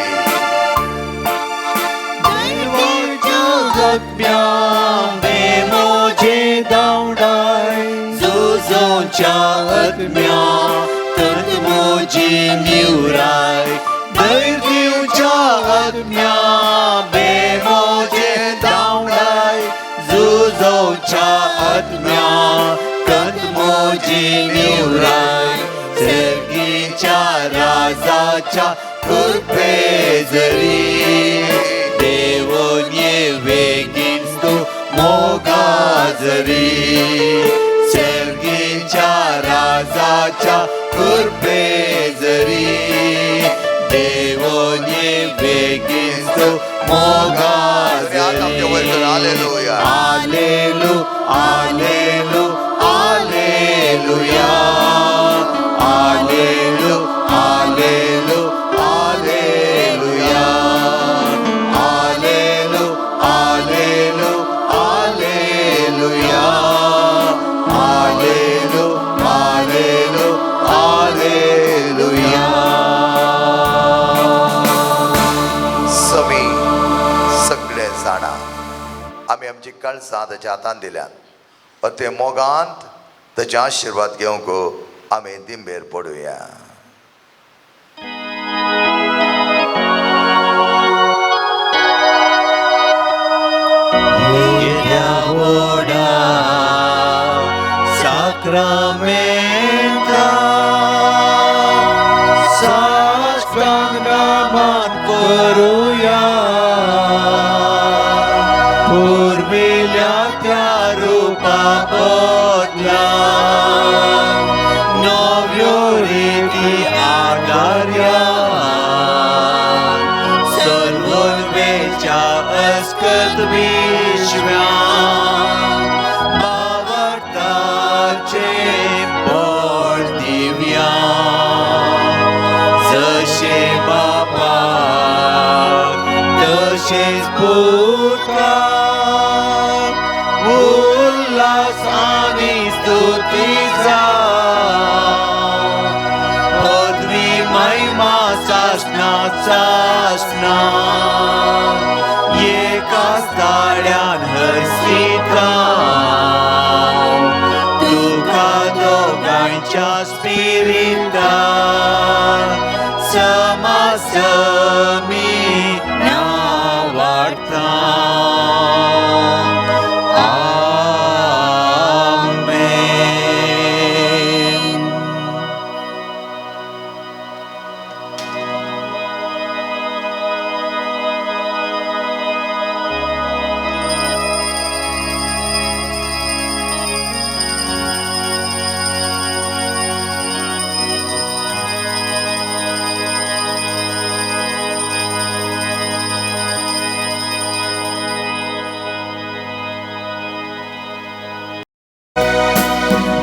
बेमोजे दावडाय झुजोच्या आत्म्या तत्मोजी निवराय. दैर्यच्या आत्म्या बेमोजे दावडाय झुजोच्या आत्म्या तत्मोजी निवराय. सर्गीच्या राजाच्या कृपे जरी देवोने बेगीन तो मोगा जरी. सर्गीच्या राजाच्या कृपे जरी देवोने बेगीन तो मोगा जरी. हालेलुया हालेलु हालेलु हालेलुया हालेलु हालेलु हालेलुया हालेलु हालेलु हालेलुया हालेलु हालेलु हालेलुया. समी सगळे जाणा आम्ही आमची कळसां ताच्या हातान दिल्यात ते मोगांत ताचे आशीर्वाद घेवंक आमी दिंबेर पडुया. Sacramenta साष्टांगमान करूया पूर्विल्या त्या रूपा बदला नव्यो रीती आदार्या सर्वोन्मेच्या अस्कत्वी पुटका उल्हास आणि स्तुतीचा पदवी महिमा शासनाचा एकाच ताळ्यान हर्षिता तुका दोघांच्या स्पिरिता समासमी वाढता आमेन.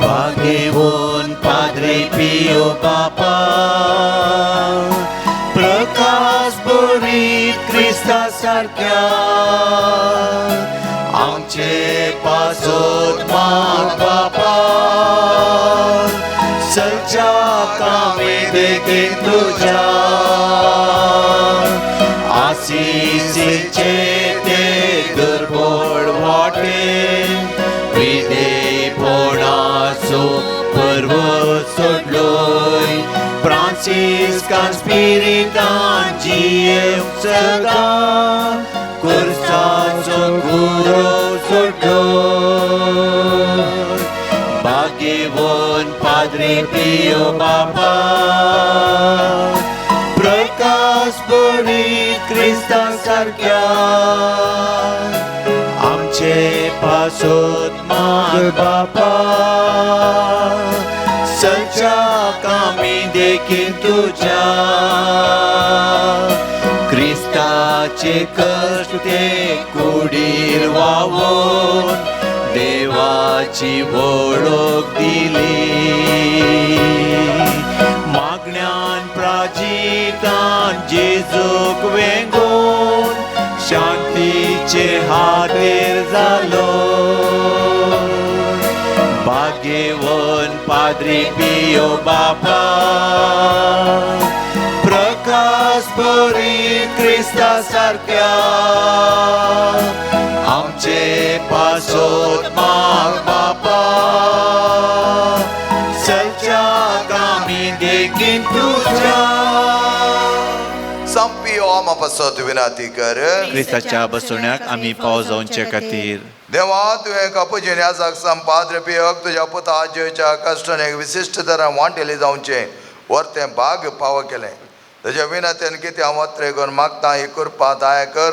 Bagewon Padre Pio Papa प्रकाश बरीत ख्रिस्ता सारख्या आमचे पासोत माग बापा सच्चा कामे देखील तुझ्या आशीषेचे ते दुर्बळ वाटे विधेयपणाचो पर्व सोडलोय फ्रांसिस्कान स्पिरिटान जियेव सदा कुर्साचो गुरो सोडलोय भाग्यवान पाद्री पियो बापा प्रकाश बरीत ख्रिस्ता सारख्या आमचे पासोत माग बापा सच्चा कामी देखील तुझ्या ख्रिस्ताचे कष्ट ते कुडीर वावून देवाची वळख दिली मागण्यान प्राजितान जेजूक वेंगून शांतीचे हातेर जालो भाग्यवान पाद्री पियो बापा प्रकाश बरीत ख्रिस्ता सारख्या आमचे पासोत माग बापा सच्चा कामी देखील तुझ्या संपियो आमा पासत विनंती कर ख्रिस्ताच्या बसवण्याक आम्ही पाव जाऊनचे खातीर देवा तुवें कापूजीन ह्या जागसां पाद्र पियक तुज्या पुता आजयेच्या कश्टान एक विशिश्ट तरान वांटेले जावचे वर्तें भाग पाव केलें तुज्या विनंतेन कितें हांव वत्रे करून मागता ही कृपा दाय कर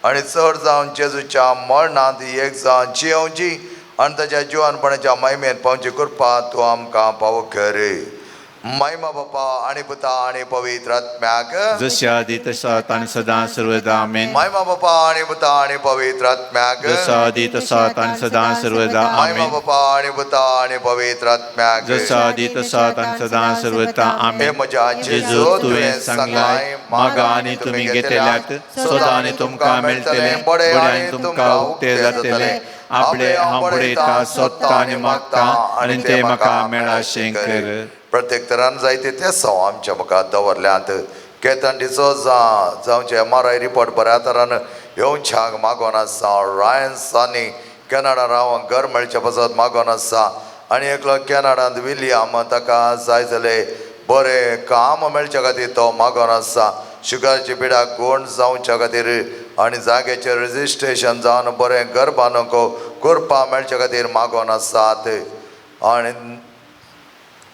आनी चड जावन जेजूच्या मरणांत एक जावन जियोवची आनी ताच्या जिवानपणाच्या महिमेन पावची कृपा तूं आमकां पाव कर महिमा बापा आणि पुता आणि पवित्र आत्म्याक जशा आदी तसा आणि सदा सर्वदा आमेन महिमा बापा आणि पुता आणि पवित्र आत्म्याक जसा आदी तसा आणि सदा सर्वदा महिमा आमेन बापा आणि पुता आणि पवित्र आत्म्याक जसा आदी तसा आणि सदा सर्वदा हे आमेन म्हज्या जेजू तुवें सांगलाय मागा आणि तुम्ही घेतल्यात सोदा आणि तुमकां मेळटले बडे आणि तुमकां उक्ते जातले आपले हांव बडयता सोदता आणि मागता आणि ते म्हाका मेळाशें कर प्रत्येक तरान जायते ते सव आमच्या मुखार दवरल्यात केतंडीचो जावचे MRI रिपोर्ट बऱ्या तरान येवच्याक मागोन आसा रायन्सांनी कॅनडा रावंक घर मेळचे पासत मागोन आसा आनी एकलो कॅनडांत विलियम ताका जाय जाले बरें काम मेळचे खातीर तो मागोन आसा शुगराची पिडाक गोंड जावच्या खातीर आनी जाग्याचेर रजिस्ट्रेशन जावन बरें घर बांदूंक करपा मेळचे खातीर मागोन आसात आनी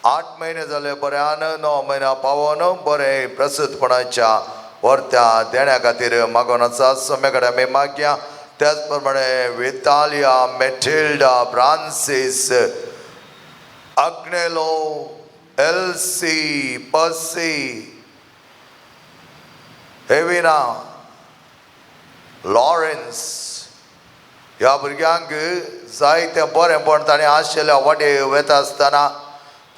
8 महिने जाले बऱ्यान 9 महिना पावोन बरें प्रसूतपणाच्या वर्त्या देण्या खातीर मागोन आसा सोम्या कडेन आमी मागया त्याच प्रमाणे वितालिया मेथिल्डा फ्रांसीस अग्नेलो एल्सी पर्सी हेविना लॉरेन्स ह्या भुरग्यांक जायतें बरेंपण ताणें आशिल्ल्या वाटे वता आसतना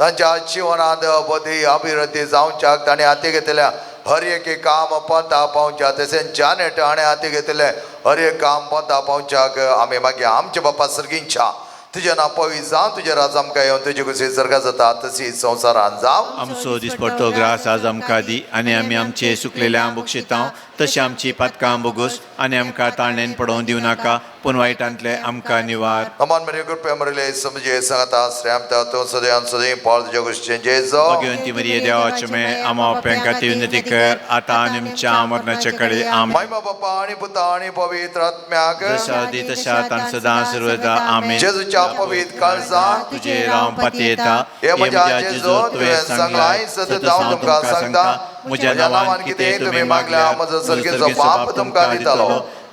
तांच्या जिवनांत बरी अभिवृद्धी जावच्याक ताणें हाती घेतल्या हर एक काम पंथा पावच्या तशेंच जानेट हाणें हाती घेतले अरे काम पोता पावच्याक आमी मागीर आमच्या बापा सर्गींच्या तुझे नांव पवित्र जावं तुझे राज आमकां येवन तुजे कुशी सर्गा जाता तशी संवसारान जावं आमचो दिसपडटो ग्रास आज आमकां दी आनी आमी आमचे सुकलेले आंबूक शिताव तशी आमची पातकां बोगूस आनी आमकां ताळणेन पडोवन दिवं नाका पूण वायटांतले आमकां निवार नमान मेरे कृपया मरले समझे संगता श्रेम तो सदैव सदैव पाल तुझे कुशी जेजो भगवंती मरिये देवाचे मे आमा पेंकाती उन्नती कर आता आनी आमच्या मरणाचे कडे आम महिमा बापा आणि पुता आणि पवित्र आत्म्याक जशा दी तशा तान सदा सर्वदा आमेन जेजूच्या पवित्र काळजा तुझे राम पाती येता हे म्हज्या जेजो तुवें सांगलाय सतत हांव तुमकां सांगता म्हज्या नांवान कितें तुमी मागल्या म्हजो सर्गेचो बाप तुमकां दितलो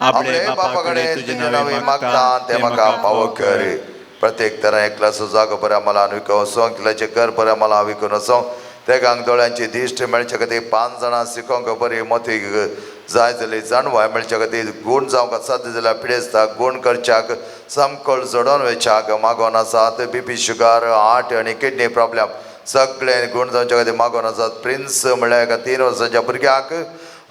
आपले बापा कडेन तुजे नांवे मागता ते म्हाका फावो कर प्रत्येक तरा एकला सुजागो बऱ्या मला विको वचो किलाचे कर बऱ्या मला विकून वचो ते गांग दोळ्यांची दिश्ट मेळचे खातीर 5 जाणां शिकोंक बरी मोती जाय जाली जाणवाय मेळचे खातीर गूण जावंक साध्य जाल्यार पिडेस्ताक गूण करच्याक समकोळ जोडोन वेचाक मागोन आसात BP शुगर हार्ट आनी किडनी प्रॉब्लेम सगळे गूण जावचे खातीर मागोन आसात प्रिन्स म्हळ्यार एका 3 वर्सांच्या भुरग्याक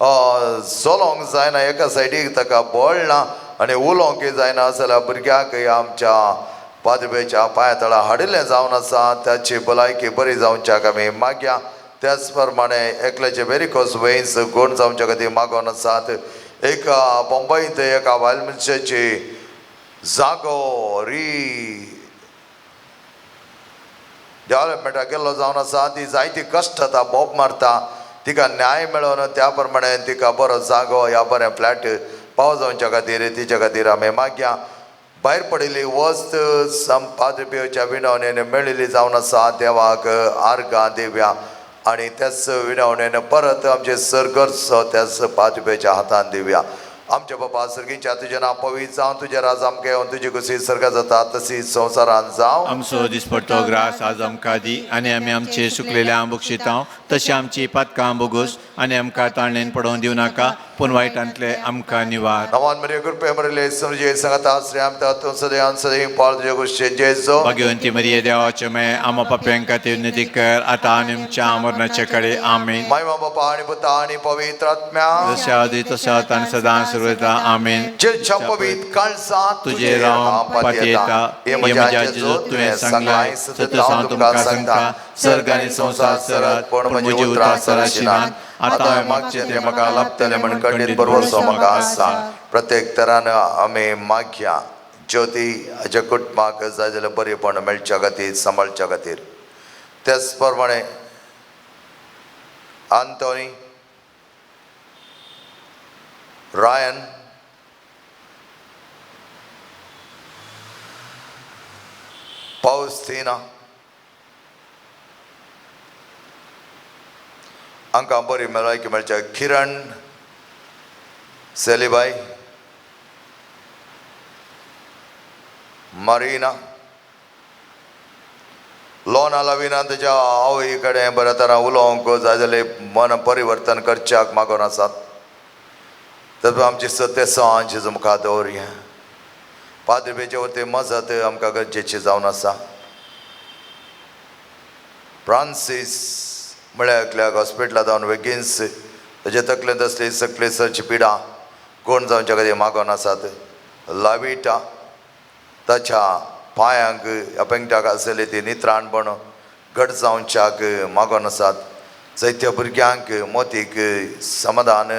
चलोंक जायना एका सायडीक ताका बळ ना आनी उलोवंक जायना जाल्यार भुरग्याक आमच्या पाद्रपेच्या पांया तळा हाडिल्लें जावन आसा त्याची भलायकी बरी जावच्याक आमी मागया त्याच प्रमाणे एकल्याचे वेरिकोस वेन्स गूण जावचे खातीर मागोन आसात एका मुंबईत एका बायल मनशाची जागो डेव्हलपमेंटाक गेल्लो जावन आसा ती जायती कश्ट आतां बोब मारता तिका न्याय मेळोन त्या प्रमाणे तिका बरो जागो या बरें फ्लॅट पाव जावच्या खातीर तिच्या खातीर आमी मागया भायर पडिल्ली वस्त संपादपेच्या विनवणेन मेळिल्ली जावन आसा देवाक आर्गां दिवया आनी त्याच विनवणेन परत आमचे सर्गर्स त्याच पादपेच्या हातान दिवया आमच्या बापा सर्गीच्या तुजें नांव पवित्र जावं तुजें राज आमकां येवन तुजी कुशी सर्गा जाता तशी संवसारान जावं आमचो दिसपडटो ग्रास आज आमकां दी आनी आमी आमचे सुकलेले आंबूक शिताव तशी आमची पातकां बोगूस आनी आमकां ताळणेन पडोवन दिवं नाका पूण वायटांतले आमकां निवार नमान मरे कृपे मरले समजे सांगता श्रेम तो सदैव सदैव पाल तुजे कुशी जेजो भगवंती मरिये देवाचे मे आमा पाप्यांका ते उन्नती कर आता आनी आमच्या मरणाचे कडे आमेन महिमा बापा आणि पुता आणि पवित्र आत्म्या जशा आदी तशा तान सदा सर्वदा आमेन जेच्या पवित्र काळजा तुझे राम पाती येता हे म्हज्या जेजो तुवें सांगलाय सतत हांव तुमकां सांगता सर्ग आनी संवसार सरात पूण म्हजी उतरां सराशिनात आता हांवें मागचें तें म्हाका लाभतलें म्हण खंडीत बरोसो म्हाका आसा प्रत्येक तरान आमी मागया ज्योती हाज्या कुटुंबाक जाय जाल्यार बरेपण मेळच्या खातीर सांबाळच्या खातीर त्याच प्रमाणे आंतोनी रायन पाउस्तीना हांकां बरी मेळायकी मेळच्या किरण सेलीबाई मारिना लोन आलाविना तेच्या आवय कडेन बऱ्या तरा उलोवंक जाय जाल्यार मन परिवर्तन करच्याक मागोन आसात तर आमची सत्य जेजू मुखार दवरया पाद्रपेचे वरती मजत आमकां गरजेची जावन आसा फ्रांसीस म्हळ्यार एकल्याक हॉस्पिटलांत जावन बेगीनच तेजे तकलेंत असली सकले सरची पिडा कोण जावच्या खातीर मागोन आसात लाविटा ताच्या पांयांक अपंगटाक आसलेली ती नित्राणपण घट जावच्याक मागोन आसात जायत्या भुरग्यांक मोतीक समाधान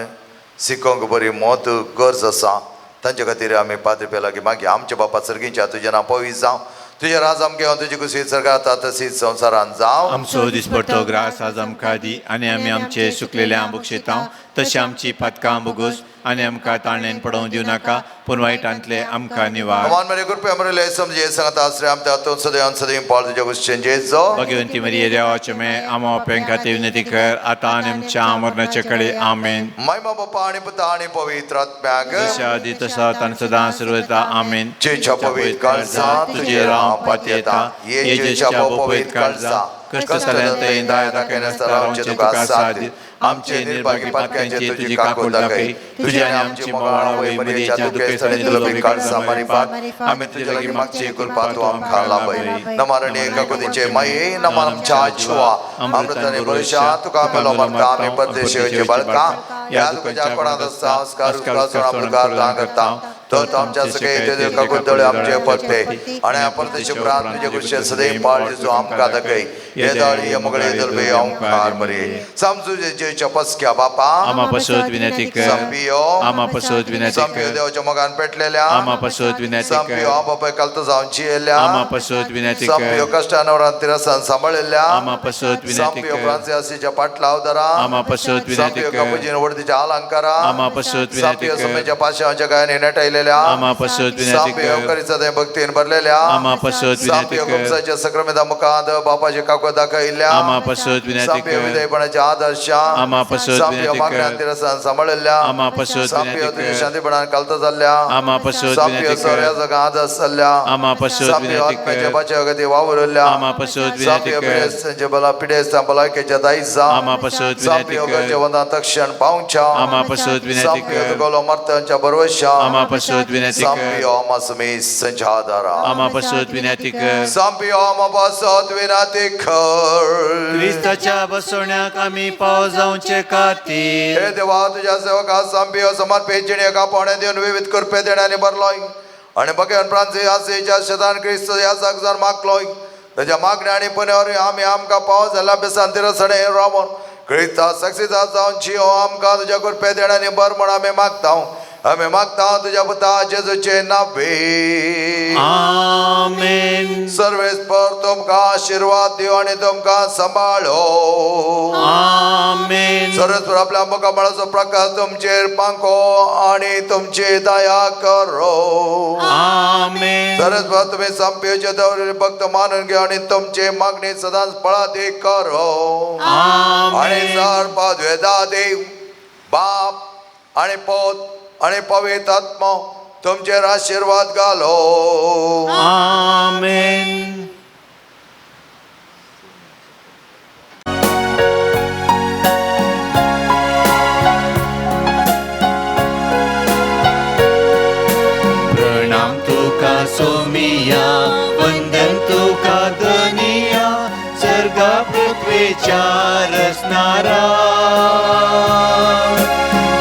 शिकोवंक बरी मोत गरज आसा तांचे खातीर आमी पाद्रपे लागीं मागीर आमच्या बापा सर्गीच्या तुजें नांव पवित्र जावं तुझे राज आमकां येवन तुजी कुशी सर्गा जाता तशीच संवसारान जावं आमचो दिसपडटो ग्रास आज आमकां दी आनी आमी आमचे सुकलेले आंबूक शिताव तशी आमची पातकां बोगूस आनी आमकां ताळणेन पडोवन दिवं नाका पूण वायटांतले आमकां निवार नमान मरे कृपया मरले समजे सांगता श्रेम तो सदैव सदैव पाल तुजे कुशी जेजो भगवंती मरिये देवाचे मे आमा पेंका ते उन्नती कर आता आनी आमच्या मरणाचे कडे आमेन महिमा बापा आणि पुता आणि पवित्र आत्म्याक जशा आदी तसा तान सदा सर्वदा आमेन जेच्या पवित्र काळजा तुझे राम पाती येता ये जेच्या पवित्र काळजा कष्ट जाल्यांत इंदाय दाखयनासतना रावचे तुका साथ आमचे निर्भागी पातक्यांचे तुजी काकूळ दाखय तुजी आनी आमची मोवाळा वय मरियेच्या दुखेसानी तुला काळजा मारी पात आमी तुजे लागीं मागची कृपा तूं आमकां लाभय नमारणी एका कुदीचे माये नमान आमच्या आजवा अमृताने बळशा तुका मेलो मागता आमी परदेशी बळका या दुःखाच्या कोणात संस्कार करता तो आमच्या सगळे काकुदळे आमचे पडते आणि आपण त्याचे प्राण तुझे गुरुचे सदैव पाळजे जो आमका दकै ये दाळी ये मगळे दलबे ओंकार मरे समजुजे जे चपस्क्या बापा आम्हा पसोत विनंती कर संपियो आम्हा पसोत विनंती संपियो कर देवाच्या मगान पेटलेल्या आम्हा पसोत विनंती संपियो कर बापा कलत जाऊनची येल्या आम्हा पसोत विनंती संपियो कर कष्टानवरात तिरसन सांभाळलेल्या आम्हा पसोत विनंती संपियो कर फ्रान्सियासीच्या पाटलाव दरा आम्हा पसोत विनंती संपियो कर कपुजीन वडतीच्या अलंकारा आम्हा पसोत विनंती संपियो कर समयच्या पाशांच्या गायने नटलेल्या आम्हा पसोत विनंती संपियो कर करीचा ते भक्तीन भरलेल्या आम्हा पसोत विनंती संपियो कर गुप्साच्या सक्रामेदा मुखात बापाचे काको दाखविल्या आम्हा पसोत विनंती संपियो कर विधेयपणाच्या आदर्श आम्हा पसोत संपियो विनंती मागण्या कर तिरसन सांभाळलेल्या आम्हा पसोत संपियो विनंती तुझ्या कर शांतीपणान कलत चालल्या आम्हा पसोत संपियो विनंती सौर्या कर जगा आदर्श चालल्या आम्हा पसोत संपियो विनंती आत्म्याच्या कर पाच्या गती वावरल्या आम्हा पसोत विनंती संपियो कर पिडेस्तांच्या बला पिडेस्तां बलायकेच्या दाईचा आम्हा पसोत विनंती संपियो कर गरजे वंदा तक्षण पाऊंच्या आम्हा पसोत विनंती संपियो कर तुकोलो मर्त्यांच्या बरोवशा आम्हा पसोत विनंती कर संपियो आमासमी संचादारा आम्हा पसोत विनंती कर संपियो आमापासत विनाती कर क्रिस्ताच्या बसवण्याक आम्ही पाव जाऊचे खातीर हे देवा तुझ्या सेवका संपियो समर्पित एका पाण्यात देऊन विविध कृपे देण्याने भरलोय आणि बघेन प्रांती आसेच्या शतान क्रिस्त या सागजार मागलोय त्याच्या मागण्या आणि पुण्यावर आम्ही आमका पाव झाला बेसांती रसणे रामोन क्रिस्ता सक्सीचा जाऊन चिओ आमका तुझ्या कृपे देण्याने भर म्हणून आम्ही मागता तुझ्या पुता जेजूचे नावे आमेन सर्वेस्पर तुमका आशीर्वाद दिव आणि तुमका सांभाळो आमेन सर्वेस्पर आपल्या मुखाबळाचा प्रकाश तुमचेर पांको आणि तुमची दया करो आमेन सर्वेस्पर तुम्ही संपेचे दौरे भक्त मानून घ्या आणि तुमची मागणी सदाच फळादी करो आणि सर्व पदवेदा देव बाप आणि पोत आणि पवित्र आत्मा तुमचेर आशीर्वाद घालो आमेन प्रणाम तुका सोमिया वंदन तुका दनिया सर्गा पृथ्वीच्या रचणारा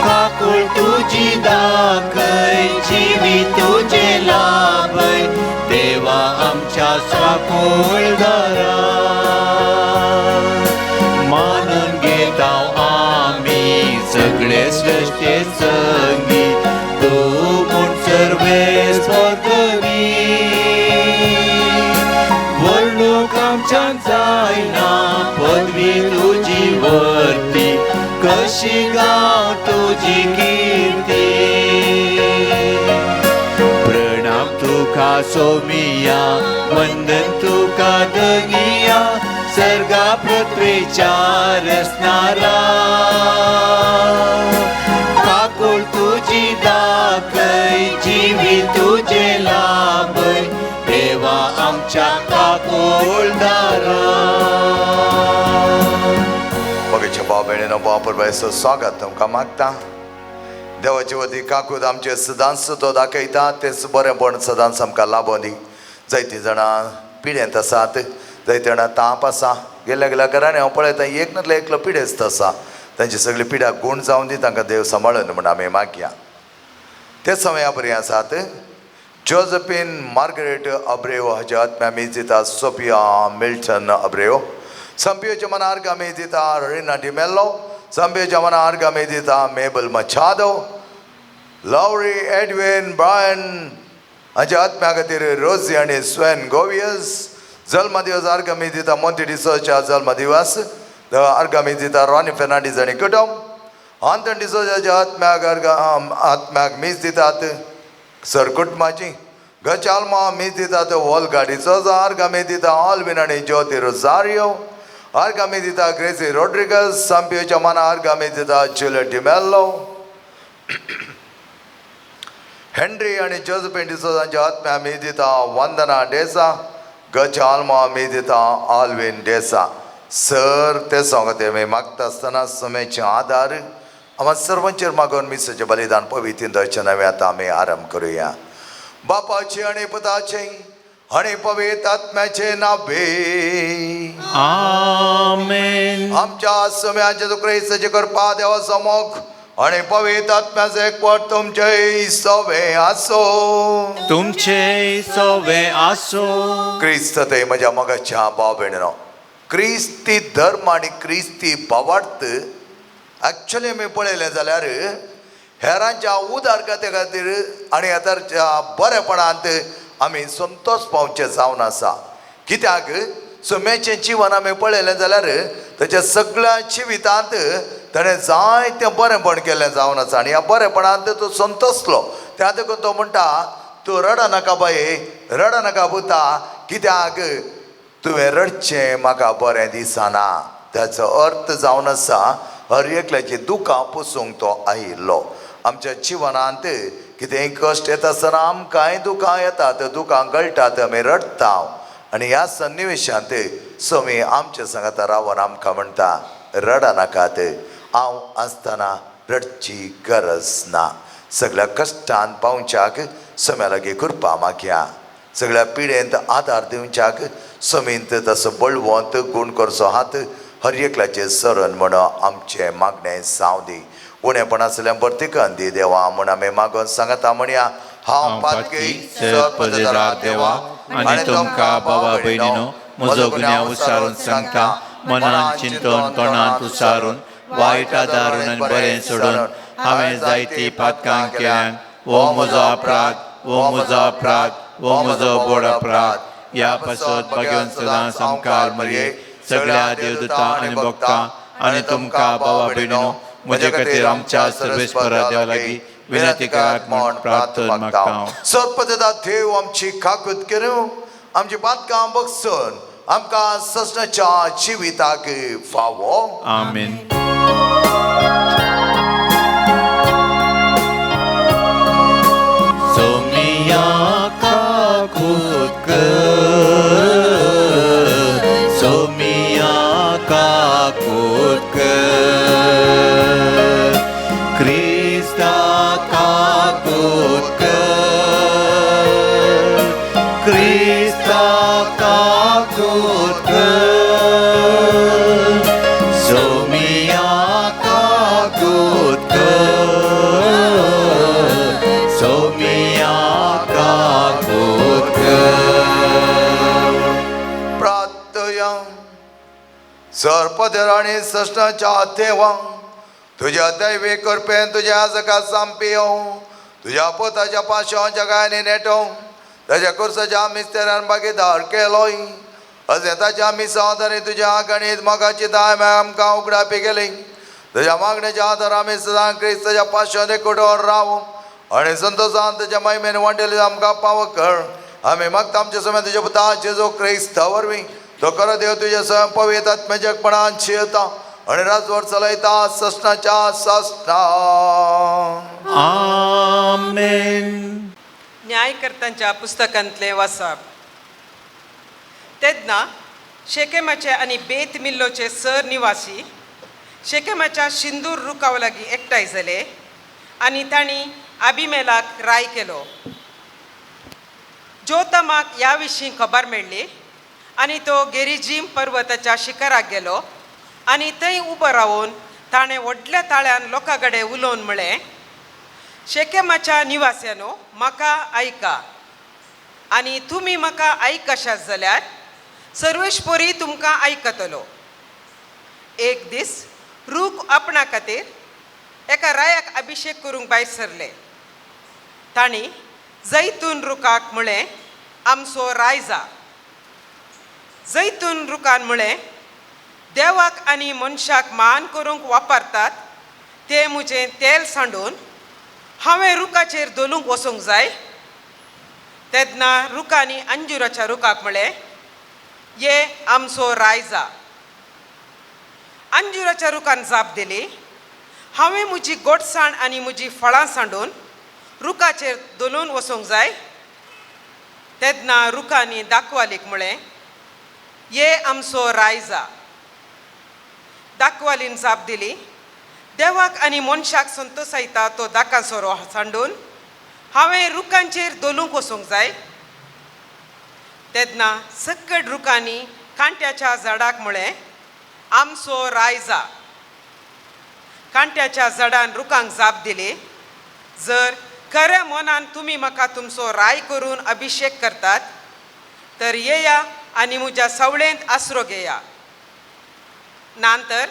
काकुळ तुझी दाखय जीवी तुझे लाभय देवा आमच्या साकुळदारा मानून घेता आम्ही सगळे सृष्टे संगी तू म्हूण सर्वे स्वर्गनी वर्णूक आमच्यान जायना पदवी तुझी वर्ती कशी गाव तुझी कीर्ती प्रणाम तुका सोमिया वंदन तुका दनिया सर्गा पृथ्वीच्या रचणारा काकुळ तुझी दाखय जीवी तुझे लाभय देवा आमच्या काकुळदारा बघायच्या भाव बहिणीनं बापूरबाईचं स्वागत तुमका मागता देवाचे वती काकूद आमचे सदांच तो दाखयता तेच बरेंपण सदांच आमकां लाभों दी जायतीं जाणां पिड्यांत आसात जायतीं जाणां ताप आसा गेल्या गेल्या घरांनी हांव पळयता एक नातले एकलो पिडेस्त आसा तांची सगळी पिड्या गूण जावन दी तांकां देव सांबाळून म्हण आमी मागया ते समया बरी आसात जोझफीन मार्गरेट अब्रेव हाच्या आत्म्या मेजिता सोफिया मिल्टन अब्रेव संपियोच्या मना आर्गा मेजिता रिना डिमेल्लो संपियोच्या मना आर्गा मेजिता मेबल मछादो लवरी एडविन ब्रायन हाच्या आत्म्या खातीर रोजी आनी स्वेन गोवियस जल्म दिवस आर्गा मेजिता मोंटी डिसोच्या जल्म दिवस आर्गा मेजिता रॉनी फेर्नांडीस आनी कुटुंब आंतन डिसोजाच्या आत्म्याक मीस दितात सर कुटुंबाची गचालमा मीस दितात वॉल्गा डिसोजा आर्गा मेजिता ऑल्विन आनी ज्योती रोजारियो आर्गा मेजिता ग्रेसी रोड्रिगस संपियोच्या मना आर्गा मेजिता जुलियट डिमेल्लो हेनरी आणि जोझफीन डिसोजांच्या आत्म्या मेजिता वंदना डेसा गचालमा मेजिता ऑल्विन डेसा सर ते सांगते मी मागता आसतना समयचे आधार आम्हा सर्वांचेर मागून मिसाचे बलिदान पवित्र दर्शन नवे आता आम्ही आरंभ करूया बापाचे आणि पुताचे आणि पवित्र आत्म्याचे नावे आमेन आमच्या समयाचे जो ख्रिस्ताचे कृपा देवा समोर आणि पवित्र आत्म्याचे एकवट तुमचे सवे आसो. तुमचे सोवे आसो. क्रिस्त ते म्हज्या मगाच्या भाव भयणीनो, क्रिस्ती धर्म आणि क्रिस्ती भावार्थ ॲक्च्युली आमी पळयलें जाल्यार हेरांच्या उदारकते खातीर आनी हेताच्या बरेपणांत आमी संतोश पावचे जावन आसा. कित्याक सुमेचें जिवन आमी पळयलें जाल्यार ताच्या सगळ्या जिवितांत ताणें जायतें बरेंपण केलें जावन आसा आनी ह्या बरेपणांत तो संतोसलो. त्या देखून तो म्हणटा, तूं रडा नाका बाये, रडा नाका पुता, कित्याक तुवें रडचें म्हाका बरें दिसना. ताचो अर्थ जावन आसा हर एकल्याची दुखां पुसूंक तो आयिल्लो. आमच्या जिवनांत कितेंय कश्ट येता आसतना आमकांय दुखां येतात, दुखां गळटात, आमी रडटा. आनी ह्या सन्निवेशांत स्वामी आमच्या सांगात रावन आमकां म्हणटा, रडा नाकात, हांव आसतना रडची गरज ना. सगळ्या कश्टांत पावच्याक स्वाम्या लागीं कृपा मागया. सगळ्या पिडेंत आदार दिवच्याक स्वामींत तसो बळवंत गूण करचो हात हर एकल्याचेर सरण म्हणून आमचें मागणें जावं दी. उणेपण आसल्यार बर्तिकन दी देवा म्हूण आमी मागोन सांगता. म्हणया, हांव पातकी सर्पददार देवा आनी तुमकां भावा भयणीनो म्हजो गुन्यांव उसारून सांगता. मनान चिंतून तोंडांत उसारून वायट आदारून आनी बरें सोडून हांवें जायतीं पातकां केल्यान. वो म्हजो अपराध, वो म्हजो अपराध, वो म्हजो बोड अपराध. ह्या पासत भाग्यवन सदां संकार मरये सगळ्या देवदूतां आनी भक्तां आनी तुमकां भावा भयणीनो म्हजे खातीर आमच्या सर्वेस्परा देवा लागीं विनंती करात म्हूण प्रार्थना मागता. सर्पददा देव आमची काकूत करूं, आमची पातकां बगसून आमकां ससणाच्या जिविताक फावो. आमीन. सोमिया काकूत कर, सोमिया काकूत कर, क्रिस्ता काकूत कर, क्रिस्ता काकूत कर, सोमिया काकूत कर, सोमिया काकूत कर. प्रार्थया. सर्पदर आनी ससणाच्या देवा, तुझ्या दैवी कृपेन तुझ्या जगा सांपियो, तुझ्या पोताच्या पाशो जगाने नेटो, ताच्या कुर्साच्या मिस्तेरान भागीदार केलोय. अजेताच्या मिसांतरी तुझ्या गणित मोगाची दाय आमकां उगडापी गेली. तुझ्या मागणेच्या आदार आमी सदां क्रिस्ताच्या पाशोने कुडोर रावूं आनी संतोशान तुज्या महिमेन वांटेली आमकां पाव कर. आमी मागता आमच्या समय तुज्या पुता जेजू क्रिस्ता वरवीं तो कर देव तुज्या स्वयं पवित्र आत्म्याजकपणान जियेता आणि राजवर चलयता ससणाच्या ससना. आमेन. न्यायकर्त्यांच्या पुस्तकांतले वाचप. तेन्ना शेकेमाचे आनी बेत मिल्लोचे सर निवासी शेकेमाच्या सिंदूर रुकाव लागीं एकठांय जाले आनी तांणी अभिमेलाक राय केलो. जोतमाक ह्या विशीं खबर मेळ्ळी आनी तो गेरिजीम पर्वताच्या शिखराक गेलो आनी थंय उबो रावून ताणें व्हडल्या ताळ्यान लोकां कडेन उलोवन म्हळें, शेकेमाच्या निवास्यानो, म्हाका आयका आनी तुमी म्हाका आयकशात जाल्यार सर्वेश्वरी तुमकां आयकतलो. एक दीस रूख आपणा खातीर एका रायाक अभिषेक करूंक भायर सरले. तांणी जैतून रुखाक म्हळें, आमचो राय जा. जैतून रुखान म्हळें, देवाक आनी मनशाक मान करूंक वापरतात तें म्हजें तेल सांडून हांवें रुखाचेर दवरूंक वचूंक जाय. तेन्ना रुखांनी अंजुराच्या रुखाक म्हळें, ये आमचो राय जा. अंजुराच्या रुखान जाप दिली, हांवें म्हजी गोडसाण आनी म्हजी फळां सांडून रुखाचेर दवरून वचूंक जाय. तेन्ना रुखांनी दाखवालीक म्हळें, ये आमचो राय जा. दाखवालीन जाप दिली, देवाक आनी मनशाक संतोषायता तो दाकां सोरो सांडून हांवें रुखांचेर दवरूंक वचूंक जाय. तेन्ना सकट रुखांनी कांट्याच्या झाडाक म्हळें, आमचो राय जा. कांट्याच्या झाडान रुखांक जाप दिली, जर खऱ्या मनान तुम्ही म्हाका तुमचो राय करून अभिषेक करतात तर येया आनी म्हज्या सवळेंत आसरो घेया. नंतर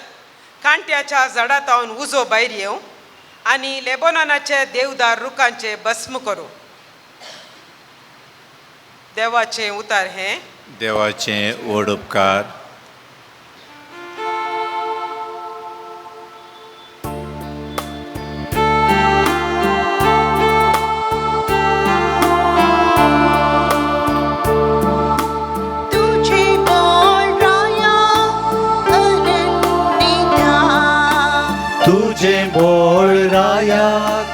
कांट्याच्या झाडांतावन उजो भायर येवं आनी लेबोनानाचे देवदार रुखांचे भस्म करूं. देवाचें उतार हें. देवाचे व्हड उपकार. तुझे बोळ रायाक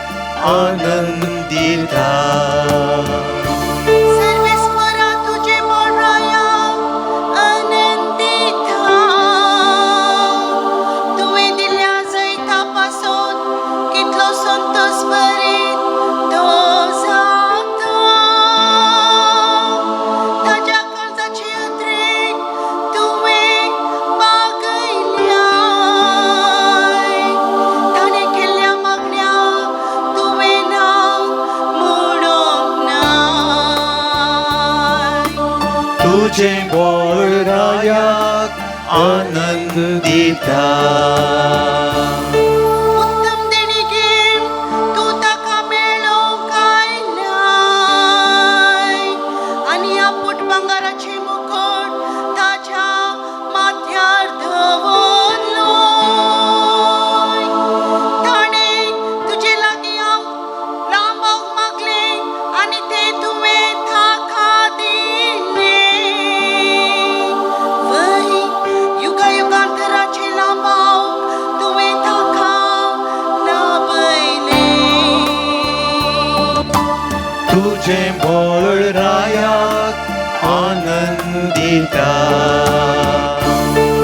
आनंदिता. सर्वेस्वरा तुझे बोळ रायाक आनंदिता. तुवें दिल्ल्या जैता पासून कितलो संतोष भरीत तो जाता. ताज्या काळजाची उतरेक तुवें बागयल्या. ताणें केल्ल्या मागण्या तुवें नांव म्हणूंक नाय. तुझे बोळ रायाक आनंदिता. उत्तम देणगेन तूं ताका मेळोवंक आयलाय आनी आपूट भांगाराची मुकुट ताच्या माथ्यार दवरलोय. ताणें तुजे लागीं लांबावंक मागलें आनी तें तुवें ताका दिलें. वय युगांतराचे लांबावंक तुवें ताका लाभयलें. तुझे बोळ रायाक आनंदिता.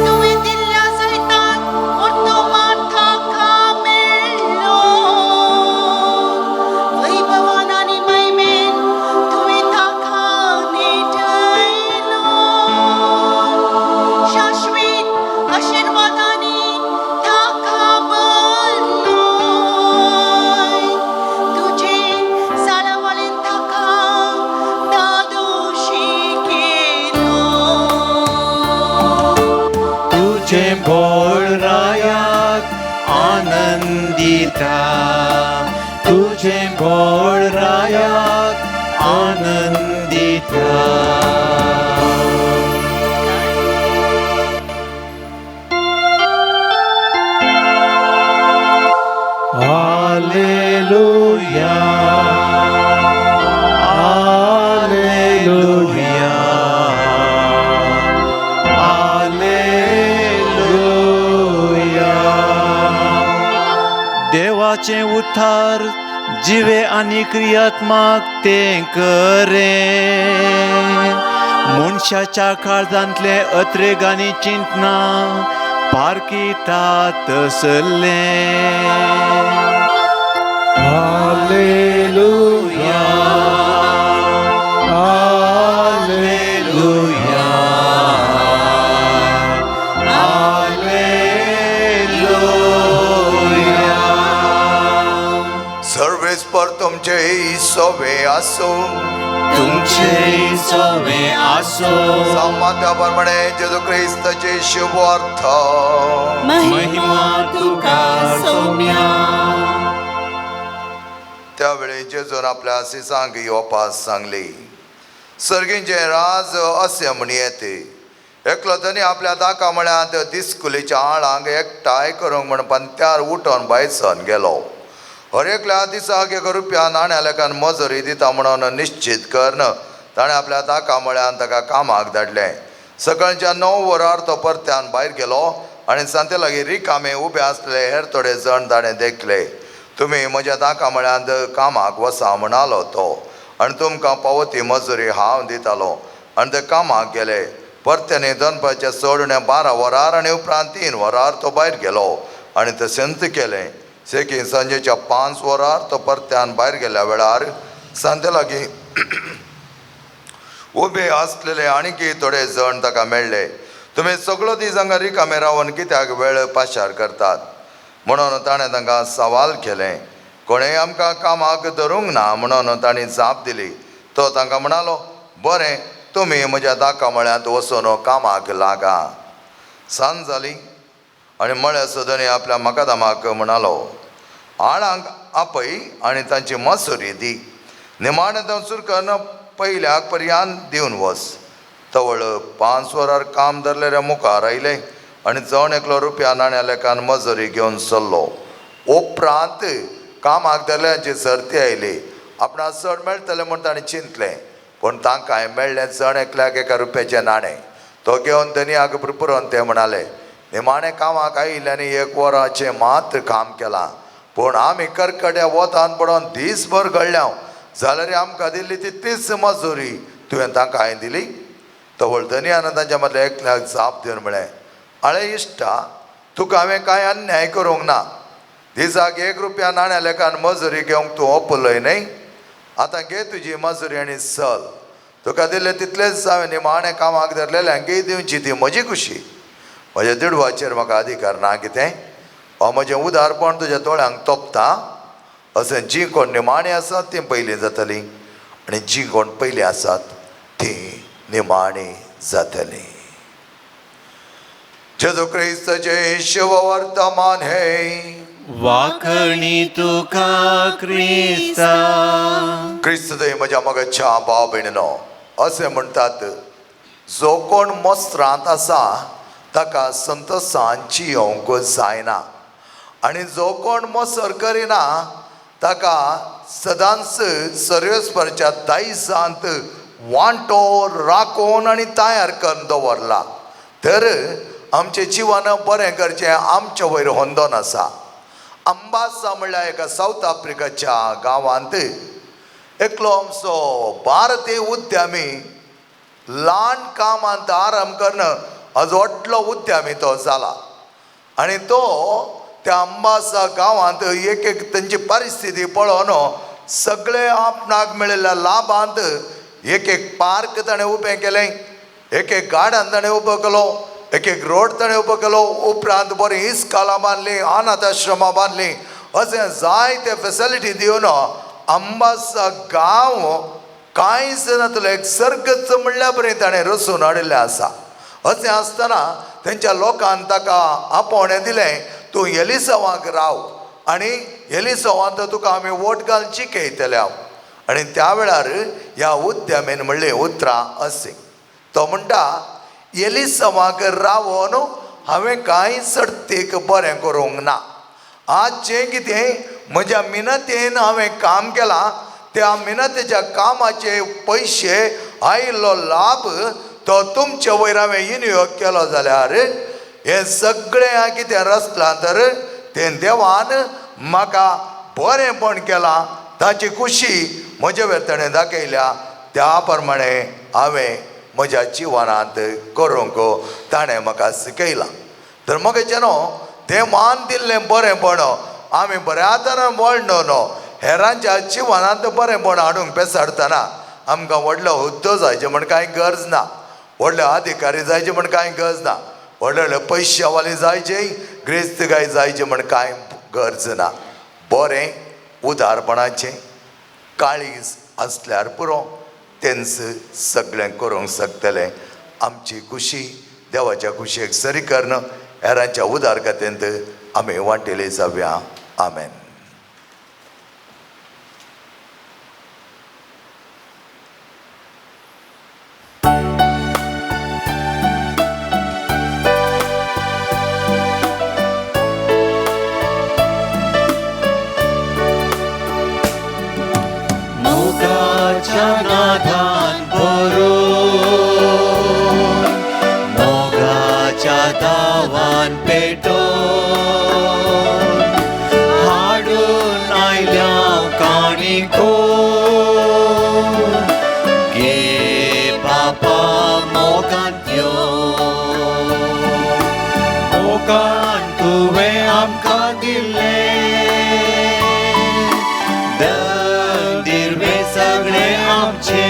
तुवें दिल्ल्या जैतान व्हडलो मान ताका मेळ्ळो. वैभवान आनी महिमेन तुवें ताका नेटयलो. शाश्वीत आशिर्वादांनी ताका भरलोय. तुजे साळावळेन ताका दादोशी केलो. तुझे बोळ रायाक आनंदिता. तुझे बोळ रायाक आनंदिता. Alleluia. Alleluia. Alleluia. देवाचे उद्धार जिवे आनी क्रियात्मक ते करे. मनशाच्या काळजांतले अत्रेग आनी चिंतना पारकिता तसले. Alleluia. Alleluia. Alleluia. सर्वेस्पर तुमचे सोवे आसो. तुमचे सवे आसो. सामान्याप्रमाणे जेजू ख्रिस्ताचे शुभ अर्थ. महिमा तुका सौम्या. त्यावेळी जेजून आपल्या शिसांक येवपास सांगली. सर्गींचे राज असे म्हणी येते. एकलो तनी आपल्या दाका म्हळ्यात दिसकुलीच्या आळांक एकठांय करूंक म्हण पंत्यार उठोन भायसन गेलो. हर एकल्या दिसाक 1 रुपया नाण्या लेखान मजुरी दिता म्हणून निश्चित करन ताणें आपल्या दाका म्हळ्यान ताका कामाक धाडलें. सकाळच्या 9 वरार तो परत्यान भायर गेलो आनी सांते लागीं रिकामे उबे आसलेले हेर थोडे जण ताणें देखले. तुमी म्हज्या दाका म्हळ्यान कामाक वसा म्हणालो तो, आनी तुमकां पावती मजुरी हांव दितालो. आनी ते कामाक गेले. परत्याने दनपारचे सोडणे 12 वरार आनी उपरांत 3 वरार तो भायर गेलो आनी तशेंच केलें. सेकी सांजेच्या 5 वरार तो परत्यान भायर गेल्या वेळार सांते लागीं उबे आसलेले आनीकय थोडे जण ताका मेळ्ळे. तुमी सगळो दीस हांगा रिकामे रावन कित्याक वेळ पाशार करतात? म्हणून ताणें तांकां सवाल केलें. कोणेंय आमकां कामाक धरूंक ना म्हणून तांणी जाप दिली. तो तांकां म्हणालो, बरें, तुमी म्हज्या दाका मळ्यांत वचून कामाक लागा. सांज जाली आनी मळे सोदून आपल्या मकादामाक म्हणालो, आळांक आपय आनी तांची मसुरी दी. निमाणें दसूर करून पयल्याक पर्यान दिवन वच. तवळ 5 वरार काम धरलेल्या मुखार आयले आनी 1 रुपया नाण्या लेखान मजुरी घेवन चल्लो. उपरांत कामाक धरल्यांची सर्ती आयली. आपणाक चड मेळटलें म्हूण ताणें चिंतलें, पूण तांकां मेळ्ळें 1 रुपयाचें नाणें. तो घेवन धनियाक पुरोवन ते म्हणाले, निमाणें कामाक आयिल्ल्यांनी 1 वराचें मात्र काम केलां, पूण आमी कर्कड्या वतान पडोन दीसभर घडल्या जाल्यार आमकां दिल्ली तितलीच मजुरी तुवें तांकां हांवें दिली. तवळ धनियान तांच्या मदल्या एकल्याक जाप दिवन म्हळें, आळे इश्टा, तुका हांवें कांय अन्याय करूंक ना. दिसाक 1 रुपया नाण्या लेखान मजुरी घेवंक तूं ओपलय न्हय. आतां घे तुजी मजुरी आनी चल. तुका दिल्ले तितलेच हांवें निमाणें कामाक धरलेल्यांकय दिवची ती म्हजी खुशी. म्हज्या दिडवाचेर म्हाका अधिकार ना कितें? हो म्हजें उदारपण तुज्या दोळ्यांक तोपता. अशें जीं कोण निमाणीं आसात तीं पयलीं जातलीं आनी जीं कोण पयलीं आसात तीं निमाणीं जातलीं. जेजू क्रिस्ताचें शुभ वर्तमान हे. वाखणी तुका क्रिस्ता. क्रिस्त दय म्हज्या मोगाच्या भाव भयणीनो, अशें म्हणटात, जो कोण मोस्त्रांत आसा ताका संतोशांची येवंक जायना, आनी जो कोण मोसर करिना ताका सदांच सर्वेस्परच्या दायजांत वांटो राखून आनी तयार करून दवरला. तर आमचें जिवन बरें करचें आमचे वयर होंदोन आसा. अंबासा म्हणल्यार एका सावथ आफ्रिकाच्या गांवांत एकलो आमचो भारतीय उद्यमी ल्हान कामांत आरंभ करून हाजो व्हडलो उद्यमी तो जाला. आनी तो त्या अंबासा गांवांत एक तांची परिस्थिती पळोवन सगळे आपणाक मेळिल्ल्या लाभांत एक पार्क ताणें उबें केलें, एक गार्डन ताणें उबो केलो, एक रोड ताणें उबो केलो. उपरांत बरीं इस्कालां बांदलीं, अनाथ आश्रमां बांदलीं. अशें जायते फेसिलिटी दिवन अंबासा गांव कांयच नातलो एक सर्गच म्हणल्या बरें ताणें रचून हाडिल्लें आसा. अशें आसतना तेंच्या लोकांन ताका आपोवणें दिलें, तूं एलिसवाक राव आनी एलिसवांत तुका आमी वोट घालून जिखयतले हांव. आनी त्या वेळार ह्या उद्यमीन म्हणलें उतरां अशीं. तो म्हणटा, एलिसवाक रावोन हांवें कांय सर्तीक बरें करूंक ना. आज जें कितें म्हज्या मिनतेन हांवें काम केलां त्या मिनतेच्या कामाचे पयशे आयिल्लो लाभ तो तुमचे वयर हांवें विनियोग केलो जाल्यार हें सगळें कितें रचलां तर तें देवान म्हाका बरेंपण केलां ताची खुशी म्हजे वयर ताणें दाखयल्या. त्या प्रमाणे हांवें म्हज्या जिवनांत करूंक ताणें म्हाका शिकयलां. तर म्हगेचें न्हू तें मान दिल्लें बरेंपण आमी बऱ्या तरेन वळणून हेरांच्या जिवनांत बरेंपण हाडूंक पेसाडटना आमकां व्हडलो हुद्दो जायचे म्हण कांय गरज ना, व्हडले अधिकारी जायचे म्हण कांय गरज ना, व्हडले व्हडले पयशेवाले जायचे गिरेस्तकाय जायचे म्हण कांय गरज ना. बरें उदारपणाचें काळीज आसल्यार पुरो तेंच सगळें करूंक शकतलें. आमची खुशी देवाच्या खुशयेक सरी करण हेरांच्या उदारकथेंत आमी वांटेली जावया. आमेन. नादान भरून मोगाच्या दावान पेटोवन हाडून आयल्या काणिको गे बापा मोगान यो मोगान तुवें आमकां दिल्लें सगळे आमचे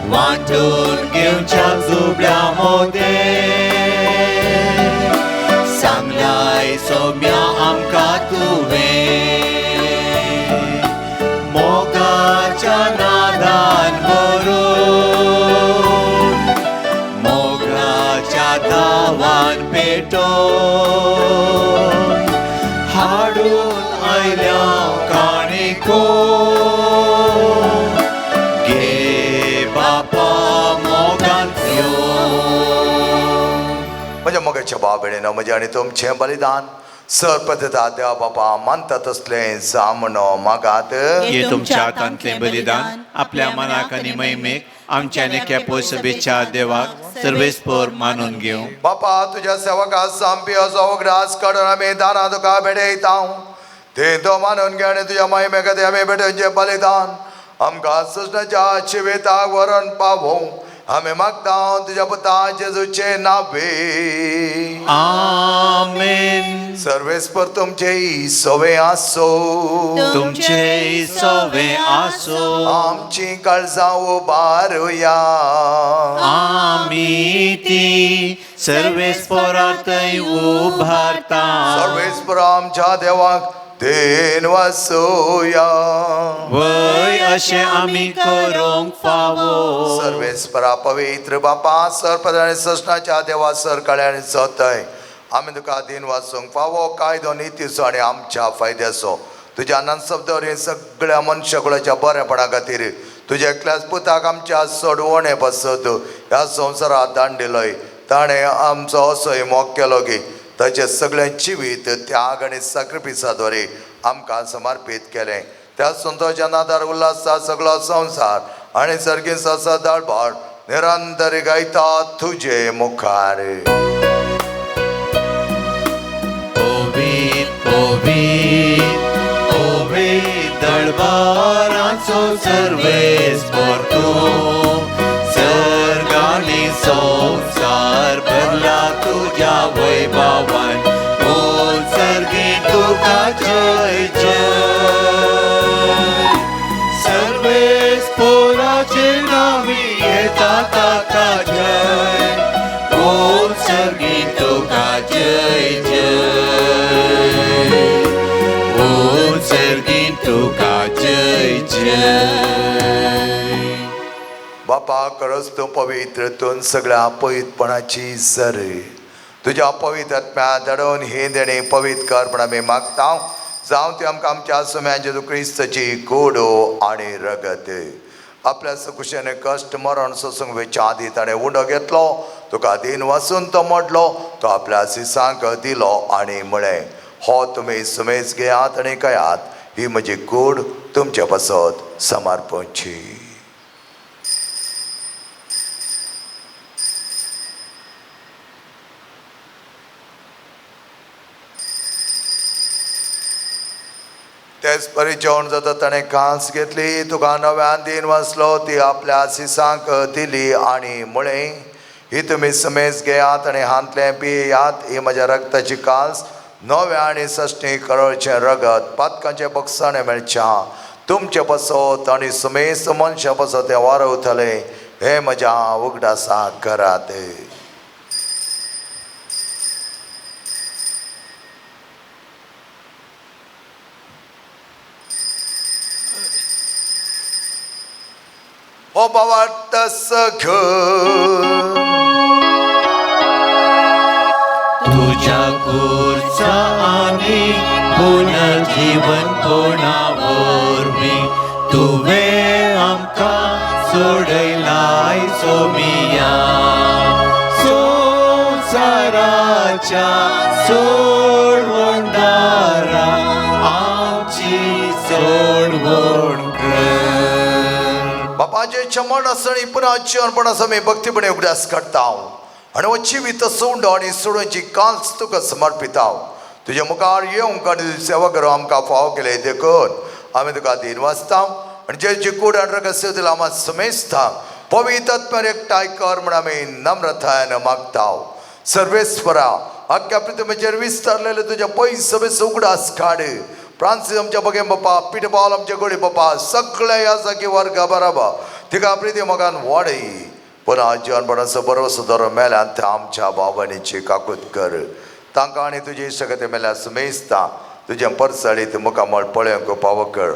वांटून घेवच्या जुबल्या मोदे सांगल्या धावान पेटो हाडून आयल्या काणिको घे बापा मोगान यो. म्हज्या मोगाच्या भाव भयणीनो, म्हजें आनी तुमचें बलिदान सर पद्धता देवा बापा मानता तसलें सामनो मागात. हे तुमच्या हातांतलें बलिदान आपल्या मनाक आनी महिमेक आमच्या नेक्या सभेच्या देवाक सर्वेस्पर मानून घेवं. बापा तुझ्या सेवका सांपी असो उगडास काडून आमी दाना तुका भेटयता. ते तो मानून घे आनी तुझ्या महिमे खातीर आमी भेटोवचें बलिदान आमकां सृष्टाच्या जिविताक व्हरून पावो. आमी मागता तुझ्या पुता जेजूचे नांवे. आमेन. सर्वेस्पर तुमचे सवे आसो. तुमचे सवे आसो. आमची काळजां उबारुया. आमी ती सर्वेस्परांतय उभारता. सर्वेस्पर आमच्या देवाक देन वासोया. वय अशें आमी करूंक फावो. सर्वेस्परा पवित्र बापा सरपद आनी सस्नाच्या देवा सर कळे आनी सतय आमी तुका दिन वाचूंक फावो कायदो नितीचो आनी आमच्या फायद्याचो. तुज्या आनंद शब्दावरी सगळ्या मनशाकुळाच्या बरेपणा खातीर तुज्या एकल्याच पुताक आमच्या सोडवणे बसत ह्या संवसारांत धाडलेलोय. ताणें आमचो असोय मोग केलो की ताचें सगळें जिवीत त्याग आनी सॅक्रिफिसाद्वारे आमकां समर्पीत केलें. त्या संतोषाच्या नादार उल्हासा सगळो संवसार आनी सर्गीन सदां भाट निरंतर गायता तुजे मुखार. पवित्र पवित्र पवित्र दळबाराचो सर्वेस्पर तूं. सर्ग आनी संवसार भरला तुज्या वैभवान. ओ सर्गी तुका जय जय. सर्वेस्पराचे नावी येता ताका जय. ओ सर्गी तुका जय जय. ओ सर्गी तुका जय जय. बापा खरोच तूं पवित्र तूं सगळ्या पवित्रपणाची सर. तुज्या पवित्र आत्म्या धाडून ही देणी पवित्र कर म्हण आमी मागता. जावं ती आमकां आमच्या सुम्या जेजू क्रिस्ताची कुडो आनी रगत. आपल्या सुकुशेने कश्ट मरण सोसूंक वेच्या आदी ताणें उंडो घेतलो. तुका दिन वाचून तो मोडलो. तो आपल्या सिसांक दिलो आनी म्हळें हो तुमी सुमेज घेयात आनी कयात. ही म्हजी कूड तुमच्या पासत समर्पणची. तेच परी जेवण जाता ताणें कांस घेतली. तुका नव्यान दिन वाचलो. ती आपल्या सिसांक दिली आनी म्हळें ही तुमी समेज घेयात आनी हांतलें पियेयात. ही म्हज्या रगताची कांस नव्या आनी सश्टी करोळचें रगत पातकांचें बक्षाणें मेळचें तुमचे पासत आनी समेज मनशा पासत तें वारवतलें. हे म्हज्या उगडासाक करात. हो बाबा तुझ्या कुर्चा आनी पुनर्जीवन कोणावरवी तुवें आमकां सोडयलाय सोमिया. संवसाराच्या सोडवणदारा आमची सोडवण कर. बापाचे चमण आसणी पुराची अर्पण आसा मी भक्तीपणे उगडास काडटा. आनी हो जिवीत सोंड आनी सोडूंची कांस तुका समर्पिता. तुज्या मुखार येवंक आनी सेवा करूं आमकां फाव केले देखून आमी तुका दिन वाचता. आनी जेची कूड आनी रगत दिला आमी समेजता. पवित्र आत्म्यार एकठांय कर म्हण आमी नम्रतायेन मागता. सर्वेस्परा अख्ख्या पृथ्वीचेर विस्तारलेले तुज्या पयस सभेचो उगडास काड. फ्रांसीस आमच्या बगे बापा, पीटर पॉल आमचे गोडी बापा, सगळे ह्या जागी वर्गा बराबर तिका प्रिती मोगान वाडय. पुन्हा जीवनपणाचो बरोसो दरो मेल्यान ते आमच्या भावनेची काकूत कर. तांकां आनी तुजे इश्टगती मेल्यार सुमेजता. तुजे परसळीत मुखामळ पळोवंक फावो कर.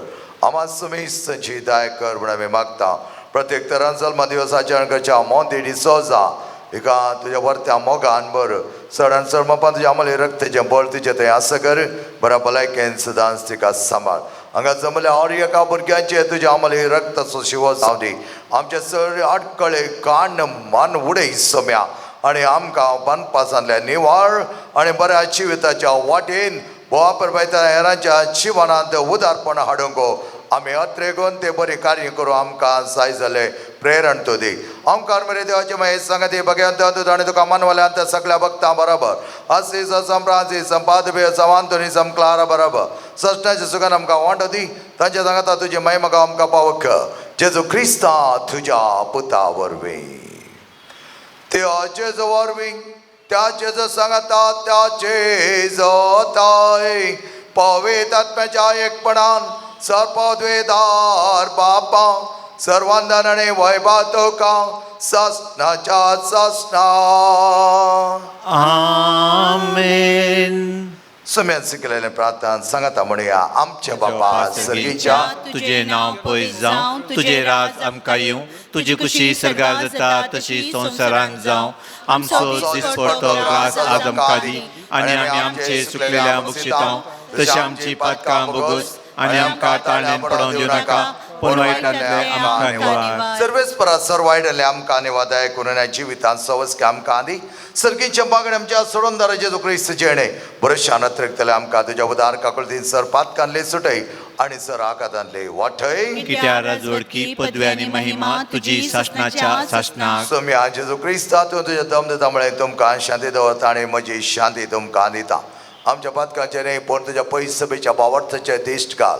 आम्हा सुमेजची दाय कर म्हण आमी मागता. प्रत्येक तरान जल्मा दिवसाच्या अणकाच्या मोंती डिसोजा, एका तुझ्या वरत्या मोगान बर चडान चड मोपा तुझ्या आमले रक्ताचें बळ तुजें थंय आसा कर बऱ्या भलायकेन सदांच तिका सांबाळ हांगा जमल्या और एका भुरग्यांचे तुज्या आमले रक्ताचो शिवो जावं दी आमचे चड आडकळे काण मान उडय सोम्या आणि आमकां बांदपासांतल्या निवाळ आणि बऱ्या जिविताच्या वाटेन बोवा परबायता हेरांच्या जिवनांत उदारपण हाडूंक आमी अत्रेगोन ते बरी कार्य करूं आमकां जाय जालें प्रेरण तूं दी आमकां मरे देवाचे मागीर सांगती भगवंत तूं आनी तुका मानवाल्यांत सगळ्या भक्तां बरोबर असीस संप्रांती संपाद बे सवांतुनी समक्लारा बरोबर सश्टाचे सुखान आमकां वांटो दी तांचे सांगता तुजी महिमा आमकां पावक जेजू क्रिस्ता तुज्या पुता वरवीं ते जेजू वरवीं त्या जेजू सांगता त्या जेजोताय पवित्र आत्म्याच्या एकपणान सर्पद्वेदार बापा सर्वांधन आणि वैभव तुका ससनाच्या ससना आमेन. सुम्यान शिकलेले प्रार्थना सांगता म्हणूया आमचे बाबा सर्गीच्या तुझे नाव पयस जावं तुझे राज आमकां येवं तुजी खुशी सर्गार जाता तशी संवसारांत जावं आमचो दिसपडटो घास आज आमकां दी आनी आमी आमचे चुकलेल्या बक्षितांव तशी आमची पातकां बोगूस आनी आमकां ताळ्यान पडोवन दिवं नाका पूण वायटांतले आमकां निवार सर्वेस्परा सर्व वायटले आमकां निवादाय करून जिवितांत सवस्के आमकां दी सर्गीच्या मागणे आमच्या सोडून दारा जेजू क्रिस्त जेणे बरेचशा नत्रेकतले आमकां तुज्या उदार काकुळतीन सर पातकांतले सुटय आनी सर आकातांतले वाठय कित्या राजवडकी पदवी आनी महिमा तुजी शासनाच्या शासनाक सोम्या जेजू क्रिस्ता तूं तुज्या दमदता म्हळें तुमकां शांती दवरता आनी म्हजी शांती तुमकां दिता आमच्या पातकांचे न्ही पूण तुज्या पयस सभेच्या भावार्थाचे दिश्ट घाल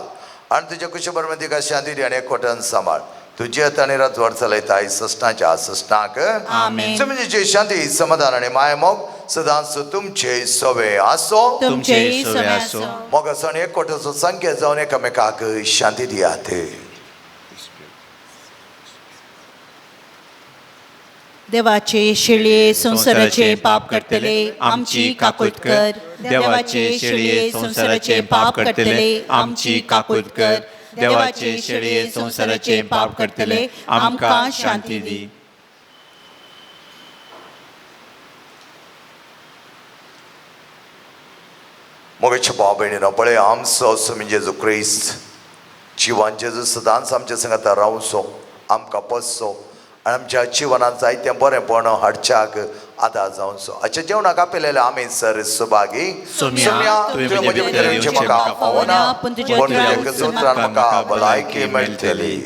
आनी तुज्या कुशी बरोबर तिका शांती दी आनी एकवटान सांबाळ तुजी आनी राजवड चलयताय ससनाच्या ससनाक म्हणजे शांती समाधान आनी माय मोग सदांच तुमचे सवे आसो तुमचे सवे आसो मोग सण एकवटाचो संख्या जावन एकामेकाक शांती दियात देवाचे शेळये संसाराचे पाप करतले आमची काकूट कर देवाचे शेळये संसाराचे पाप करतले आमची काकूट कर देवाचे शेळये संसाराचे पाप करतले आमकां शांती दी मोगाच्या भाव भयणीनो पळय आमचो म्हणजे जेजू क्रिस्त जिवान जेजू सदांच आमच्या सांगाता रावसो आमकां पसचो आनी आमच्या जिवनांत जायतें बरेंपण हाडच्याक आदार जावचो हाचे जेवणाक आपयलेले आमी सर सुभागी सोम्या, तुवें म्हजे भितर येवचें म्हाका फावना पूण तुज्या एकजुत्रान म्हाका भलायकी मेळटली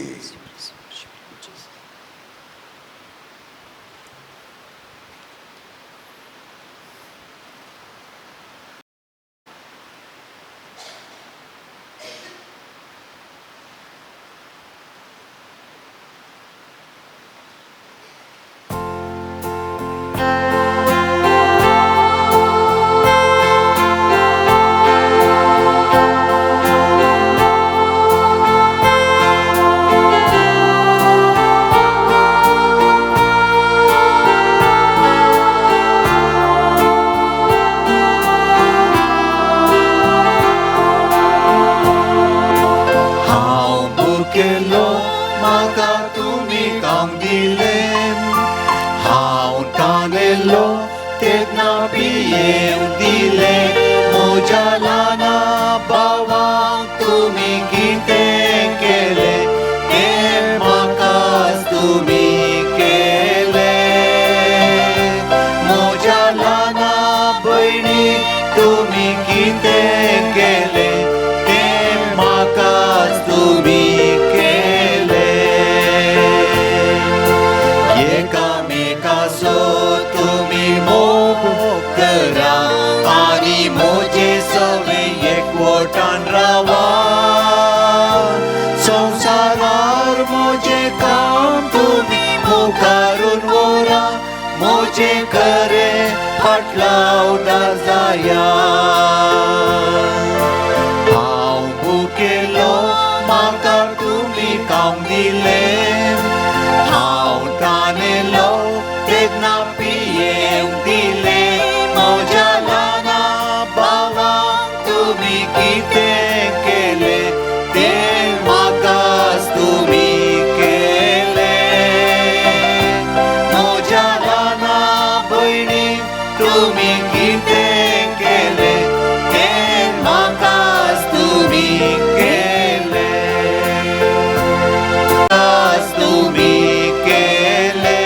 मोजा लाना तुम्ही कितें केले तें म्हाकाच तुम्ही केले तुम्ही केले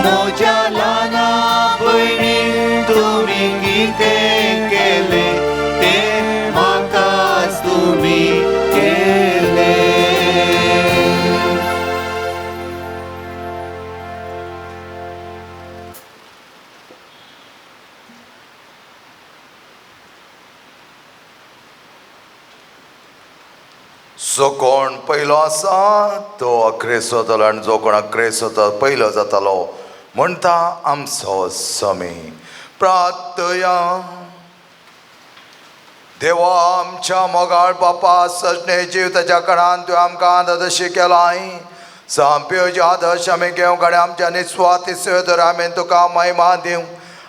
म्हज्या ल्हाना भयणी तुम्ही कितें केले तें म्हाकाच तुम्ही केले जो कोण पयलो आसा तो अक्रेस जातलो आनी जो कोण अक्रेस जाता पयलो जातालो म्हणटा आमचो स्वामी. प्रार्थया. देवा आमच्या मोगाळ बापा सजने जिविताच्या काळान तुवें आमकां आदर्शी केलाय. सांप्योचे आदर्श आमी घेवंक आनी आमच्या निस्वार्थी सेवे तर आमी तुका महिमा दिवं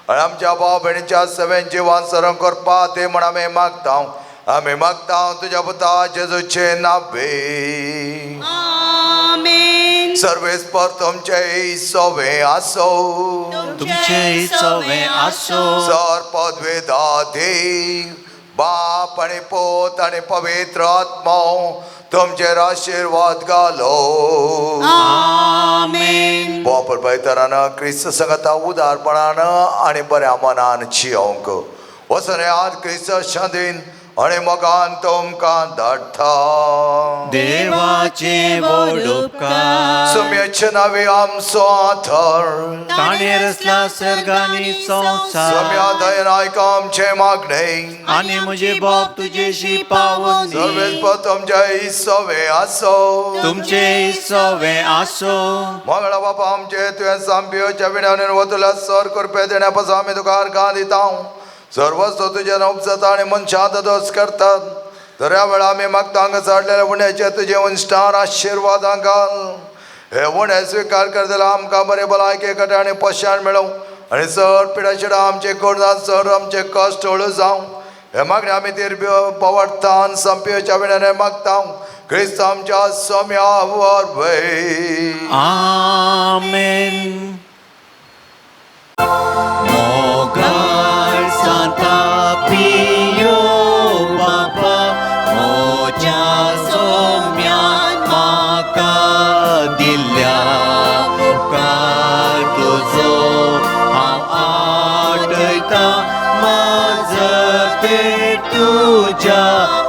आनी आमच्या भाव भयणीच्या सेवेन जिवन सरण करपा ते म्हण आमी मागता. आमी मागता तुझ्या पुता जेजूचे नावे. आमेन. सर्वेस्पर तुमचे सवे आसो. तुमचे सवे आसो. सर पदवेदा देव बाप आणि पोत आणि पवित्र आत्मा तुमचेर आशीर्वाद घालो. आमेन. बापर बैतरान क्रिस्त संगता उदारपणान आणि बऱ्या मनान जियोंक वचने आज क्रिस्त शांतीन आणि मोगान तुमकां धाडटा. देवाचे व्हड उपकार सम्याचे नावे आमचो आधार. ताणें रचला सर्गांनी संवसार सम्या दयेन आयका आमचे मागणे आनी म्हजे बाप तुजेशी पावून दी. सर्वेस्पर तुमचे सवे आसो. तुमचे सवे आसो. मंगळा बापा आमचे तुवें सांप्योच्या विण्यान वतुल्या सर करपे देण्या पासून आमी तुका अर्घां दिता. सर्वस्व तुजे उपजता आनी मनशांत दोस करतात. तर ह्या वेळा आमी मागता हांगा चडलेल्या उण्याचे तुजे उंश्टार आशिर्वादां घाल. हे उणे स्विकार करतले आमकां बरे भलायके कटे आनी पशाण मेळोव आनी चड पिडाशिडा आमचे कोडना चड आमचे कश्ट हळू जावं. हे मागणे आमी तेर पवडटान संप्योच्या विण्यान मागता. क्रिस्त आमच्या स्वाम्या वरवय. आमेन. मोगाळ सांता पियो बापा मोच्या सोम्यान म्हाका दिल्ल्या उपकार तुजो हांव आठयता. माझे तुज्या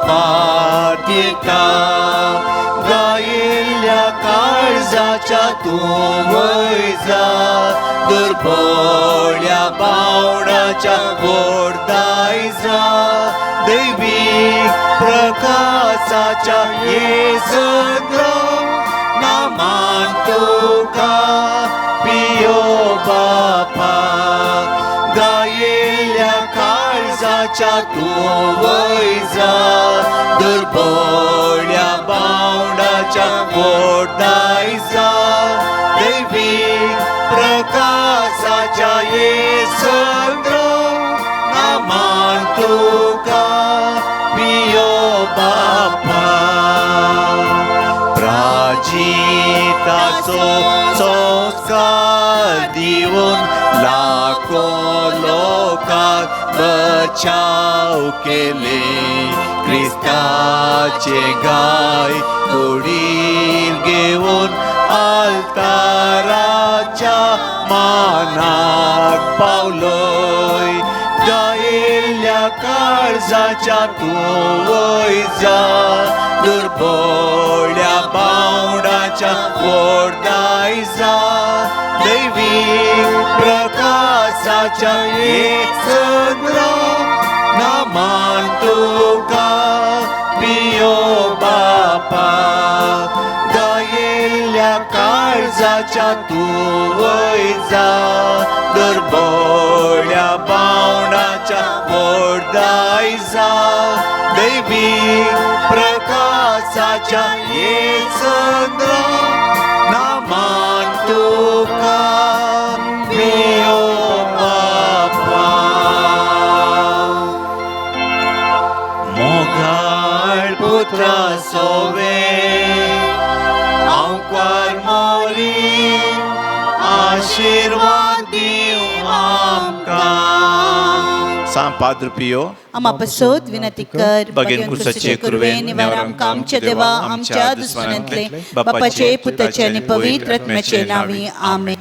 पार्थिता गायिल्ल्या काळजाच्या तूं वय जा. दुर्बळ्या बावडाच्या गोडदाय जा. दैवीक प्रकाशाच्या येसुद्रा नामान तुका पियो बापा. गायिल्ल्या काळजाच्या तूं वय जा. दुर्बळ्या बावडाच्या गोडदाय जा. दैवीक प्रकाशाच्या येसुद्रा नामान तुका पियो बापा. प्राजिताचो संस्कार दिवन लाखो लोकांक बचाव केले. क्रिस्ताचे गाय कुडीर घेवन आल्ताराच्या मानाक पावलोय. गायिल्ल्या काळजाच्या तूं वय जा. दुर्बळ्या बावडाच्या गोडदाय जा. दैवीक प्रकाशाच्या येसुद्रा नामान तुका पियो बापा. गायिल्ल्या काळजाच्या तूं वय जा. दुर्बळ्या बावडाच्या गोडदाय जा. दैवीक प्रकाशाच्या येसुद्रा नामान तुका पियो बापा. मोगाळ पुत्रा सोवे हांव मोली आशीर्वाद दिवं. सांग पाद्रुपियो आम्हा पसोत विनंती कर बगेन कुसाचे कुरवे निवार आमकां आमचे देवा आमच्या दुश्मनांतले बापाचे पुताचे आणि पवित्र आत्म्याचे नावी आमेन.